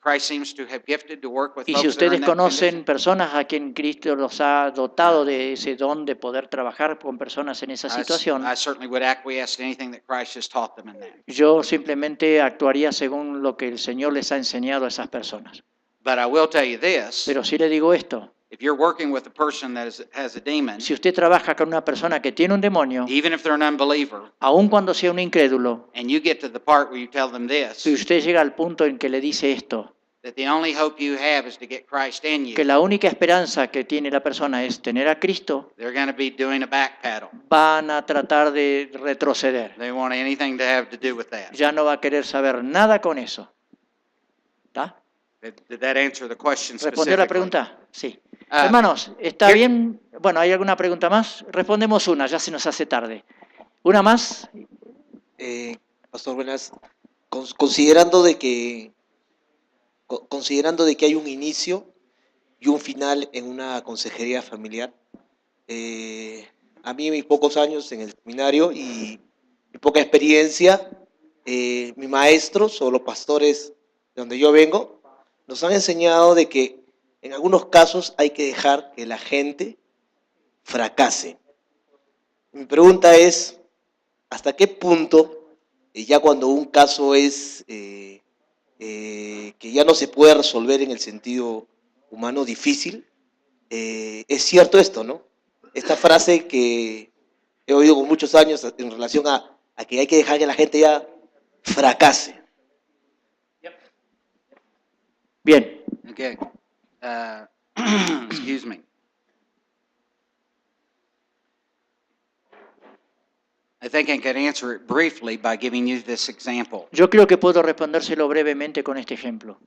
Christ seems to have gifted to work with Y si folks that are ustedes in that conocen condition, personas a quien Cristo los ha dotado de ese don de poder trabajar con personas en esa situación, I certainly would acquiesce to anything that Christ has taught them in that. yo simplemente actuaría según lo que el Señor les ha enseñado a esas personas. But I will tell you this, Pero sí le digo esto, if you're working with a person that has a demon, si usted trabaja con una persona que tiene un demonio, even if they're an unbeliever, aun cuando sea un incrédulo, and you get to the part where you tell them this, si usted llega al punto en que le dice esto, that the only hope you have is to get Christ in you, que la única esperanza que tiene la persona es tener a Cristo, they're going to be doing a back paddle. van a tratar de retroceder. They want anything to have to do with that. Ya no va a querer saber nada con eso. ¿Está? Did that answer the question ¿Respondió la specifically? pregunta? Sí. Ah, Hermanos, ¿está here- bien? Bueno, ¿hay alguna pregunta más? Respondemos una, ya se nos hace tarde. ¿Una más? Pastor, buenas. Considerando de que hay un inicio y un final en una consejería familiar, a mí mis pocos años en el seminario y mi poca experiencia, mis maestros o los pastores de donde yo vengo nos han enseñado de que en algunos casos hay que dejar que la gente fracase. Mi pregunta es, ¿hasta qué punto, ya cuando un caso es que ya no se puede resolver en el sentido humano difícil, es cierto esto, ¿no? Esta frase que he oído por muchos años en relación a que hay que dejar que la gente ya fracase. Bien. Okay. Excuse me. I think I can answer it briefly by giving you this example. Yo creo que puedo respondérselo brevemente con este ejemplo.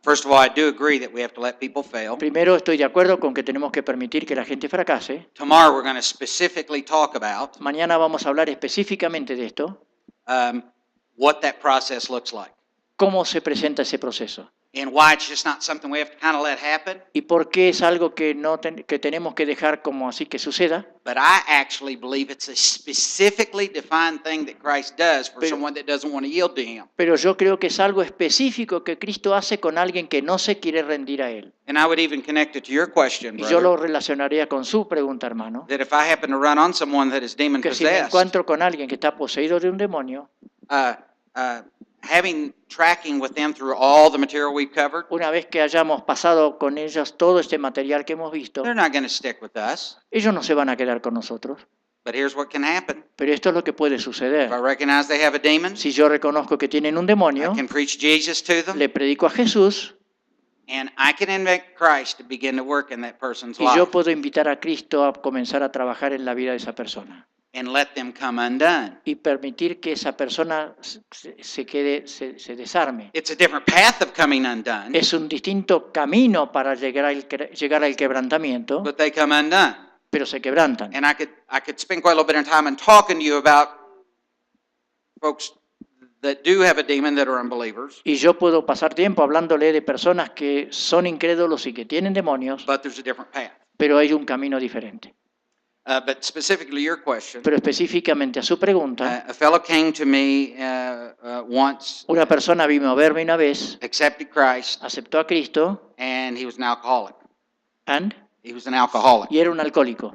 First of all, I do agree that we have to let people fail. Primero, estoy de acuerdo con que tenemos que permitir que la gente fracase. Tomorrow, we're going to specifically talk about Mañana vamos a hablar específicamente de esto, what that process looks like cómo se presenta ese proceso and why it's just not something we have to kind of let happen. y por qué es algo que, que tenemos que dejar como así que suceda. But I actually believe it's a specifically defined thing that Christ does for Pero- someone that doesn't want to yield to Him. Pero yo creo que es algo específico que Cristo hace con alguien que no se quiere rendir a Él. And I would even connect it to your question, Y yo brother, lo relacionaría con su pregunta, hermano, that if I happen to run on someone that is demon que si me possessed, encuentro con alguien que está poseído de un demonio, having tracking with them through all the material we've covered, una vez que hayamos pasado con ellos todo este material que hemos visto, they're not going to stick with us. ellos no se van a quedar con nosotros. But here's what can happen. Pero esto es lo que puede If suceder. I recognize they have a demon, Si yo reconozco que tienen un demonio, I can preach Jesus to them, le predico a Jesús and I can invite Christ to begin to work in that person's y yo life puedo invitar a Cristo a comenzar a trabajar en la vida de esa persona and let them come undone. y permitir que esa persona se desarme. It's a different path of coming undone, Es un distinto camino para llegar al quebrantamiento, but they come undone. pero se quebrantan. And I could spend quite a little bit of time in talking to you about folks that do have a demon that are unbelievers, Y yo puedo pasar tiempo hablándole de personas que son incrédulos y que tienen demonios, but there's a different path. pero hay un camino diferente. But specifically your question, Pero específicamente a su pregunta, a fellow came to me once, una persona vino a verme una vez, accepted Christ, aceptó a Cristo and he was an alcoholic. and, He was an alcoholic, y era un alcohólico.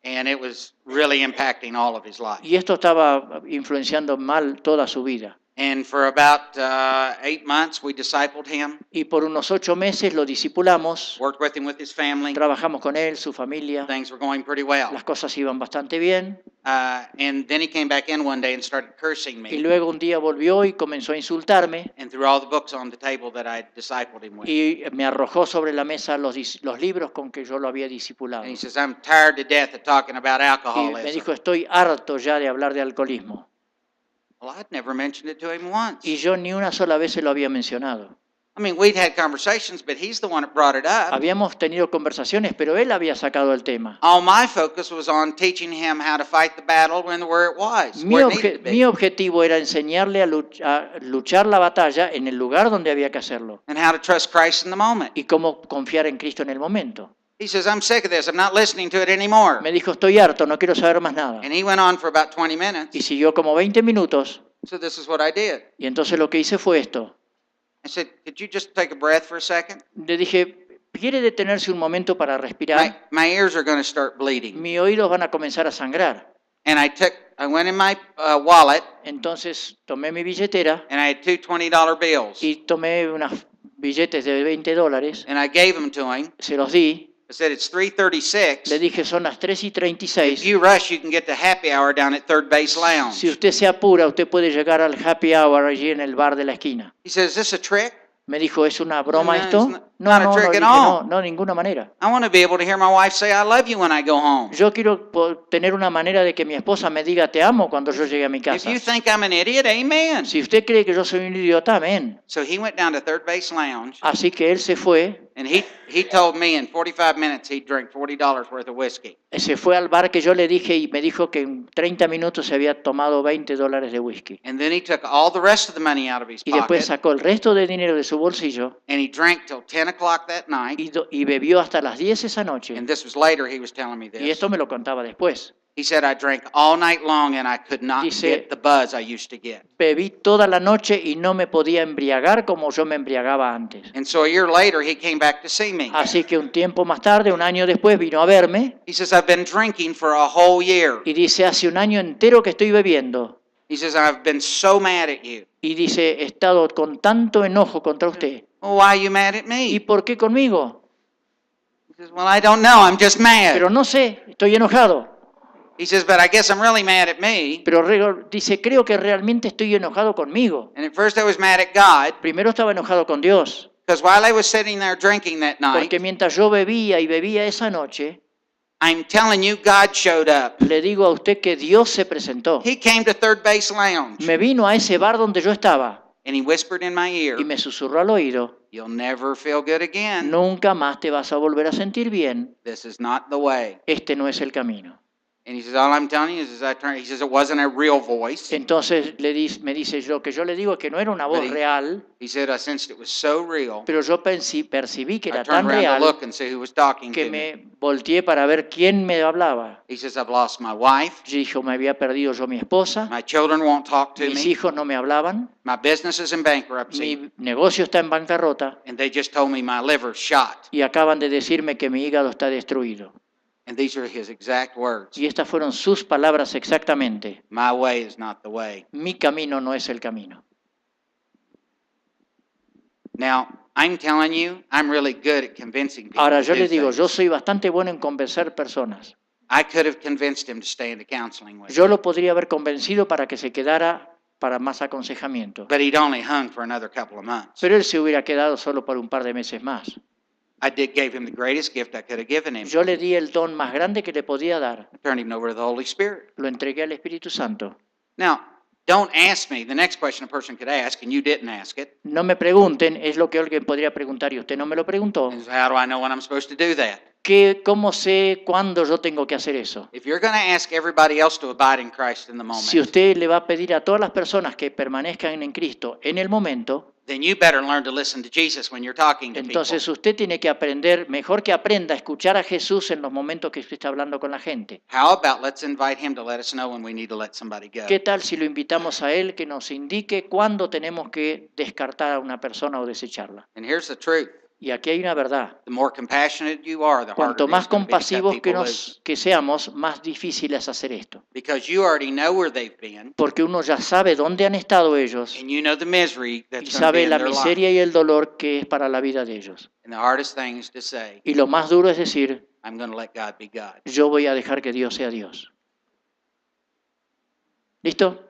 and it was really impacting all of his life. Y esto estaba influenciando mal toda su vida. And for about 8 months, we discipled him, Y por unos 8 meses lo discipulamos, worked with him with his family. trabajamos con él, su familia, Things were going pretty well. las cosas iban bastante bien. And then he came back in one day and started cursing Y me. luego un día volvió y comenzó a insultarme And threw all the books on the table that I discipled him with. y me arrojó sobre la mesa los libros con que yo lo había And discipulado. he says, I'm tired to death of talking about Y me alcoholism. dijo, estoy harto ya de hablar de alcoholismo. Well, I'd never mentioned it to him once. Y yo ni una sola vez se lo había mencionado. I mean, we'd had conversations, but he's the one that brought it up. Habíamos tenido conversaciones, pero él había sacado el tema. All my focus was on teaching him how to fight the battle where it was, where it needed to Mi be, objetivo era enseñarle a luchar la batalla en el lugar donde había que hacerlo and how to trust Christ in the moment. y cómo confiar en Cristo en el momento. He says, I'm sick of this. I'm not listening to it anymore. Me dijo, estoy harto, no quiero saber más nada. And he went on for about 20 Y minutes. siguió como 20 minutos So this is what I did. y entonces lo que hice fue esto. I said, could you just take a breath for a second? Le dije, ¿quiere detenerse un momento para respirar? My ears are going to start bleeding. Mis oídos van a comenzar a sangrar. And I went in my wallet, Entonces tomé mi billetera and I had two $20 bills. y tomé unos billetes de $20, And I gave them to him. se los di. I said, it's 3:36. Le dije, son las 3 y If 36. you rush, you can get the happy hour down at Third Base Lounge. Si usted se apura, usted puede llegar al happy hour allí en el bar de la esquina. He says, is this a trick? Me dijo, ¿es una broma No, esto? it's not a trick le at dije, all. no, ninguna manera. I want to be able to hear my wife say, I love you when I go home. Yo quiero tener una manera de que mi esposa me diga te amo cuando yo llegue a mi If casa. you think I'm an idiot, amen. Si usted cree que yo soy un idiota, amén. So he went down to Third Base Lounge, Así que él se fue, and he told me in 45 minutes he'd drink $40 worth of whiskey. se fue al bar que yo le dije y me dijo que en 30 minutos se había tomado $20 de whisky. And then he took all the rest of the money out of his Y después pocket, sacó el resto de dinero de su bolsillo and he drank till 10 o'clock that night. y bebió hasta las 10 esa noche. And this was later, he was telling me Y this. esto me lo contaba después. He said, I drank all night long and I could not Dice- get the buzz I used to get. Bebí toda la noche y no me podía embriagar como yo me embriagaba antes. And so a year later, he came back to see me. Así que un tiempo más tarde, un año después, vino a verme He says, I've been drinking for a whole year. y dice, hace un año entero que estoy bebiendo. He says, I've been so mad at you. Y dice, he estado con tanto enojo contra usted. Well, why are you mad at ¿Y me? por qué conmigo? He says, well, I don't know. I'm just mad. Pero no sé, estoy enojado. He says, but I guess I'm really mad at me. Pero dice, creo que realmente estoy enojado conmigo. And at first I was mad at God Primero estaba enojado con Dios, because while I was sitting there drinking that night, porque mientras yo bebía y bebía esa noche, I'm telling you, God showed up. le digo a usted que Dios se presentó. He came to Third Base Lounge Me vino a ese bar donde yo estaba and he whispered in my ear, y me susurró al oído, you'll never feel good again. nunca más te vas a volver a sentir bien, This is not the way. este no es el camino. And he says, all I'm telling you is he says, it wasn't a real voice. Entonces me dice lo que yo le digo es que no era una voz But he- real, He said, I sensed it was so real. pero yo percibí que I era turned tan around to real look and see who was talking que to me. me volteé para ver quién me hablaba. He says, I've lost my wife. Yo dije, me había perdido yo mi esposa, My children won't talk to mis me. hijos no me hablaban, My business is in bankruptcy. mi negocio está en bancarrota And they just told me my liver's shot. y acaban de decirme que mi hígado está destruido. And these are his exact words. Y estas fueron sus palabras exactamente. My way is not the way. Mi camino no es el camino. Now, I'm telling you, I'm really good at convincing people. Ahora to yo do les digo, yo things. soy bastante bueno en convencer personas. I could have convinced him to stay into counseling with Yo me. lo podría haber convencido para que se quedara para más aconsejamiento. But he'd only hung for another couple of months. Pero él se hubiera quedado solo por un par de meses más. I gave him the greatest gift I could have given him. Yo le di el don más grande que le podía dar. I turned him over to the Holy Spirit. Lo entregué al Espíritu Santo. Now, don't ask me the next question a person could ask, and you didn't ask it, No me pregunten, es lo que alguien podría preguntar y usted no me lo preguntó. is how do I know when I'm supposed to do that? ¿Cómo sé cuándo yo tengo que hacer eso? If you're going to ask everybody else to abide in Christ in the moment, Si usted le va a pedir a todas las personas que permanezcan en Cristo en el momento, then you better learn to listen to Jesus when you're talking to entonces people. usted tiene que aprender, mejor que aprenda a escuchar a Jesús en los momentos que usted está hablando con la gente. How about let's invite him to let us know when we need to let somebody go? ¿Qué tal si lo invitamos a Él que nos indique cuándo tenemos que descartar a una persona o desecharla? And here's the truth. Y aquí hay una verdad. The more compassionate you are, the harder Cuanto it más is going to be to cut compasivos que, people loose. que seamos, más difícil es hacer esto. Because you already know where they've been, Porque uno ya sabe dónde han estado ellos and you know the misery y that's going to be sabe in la their life. miseria y el dolor que es para la vida de ellos. And the hardest thing is to say, Y lo más duro es decir, I'm going to let God be God. yo voy a dejar que Dios sea Dios. ¿Listo?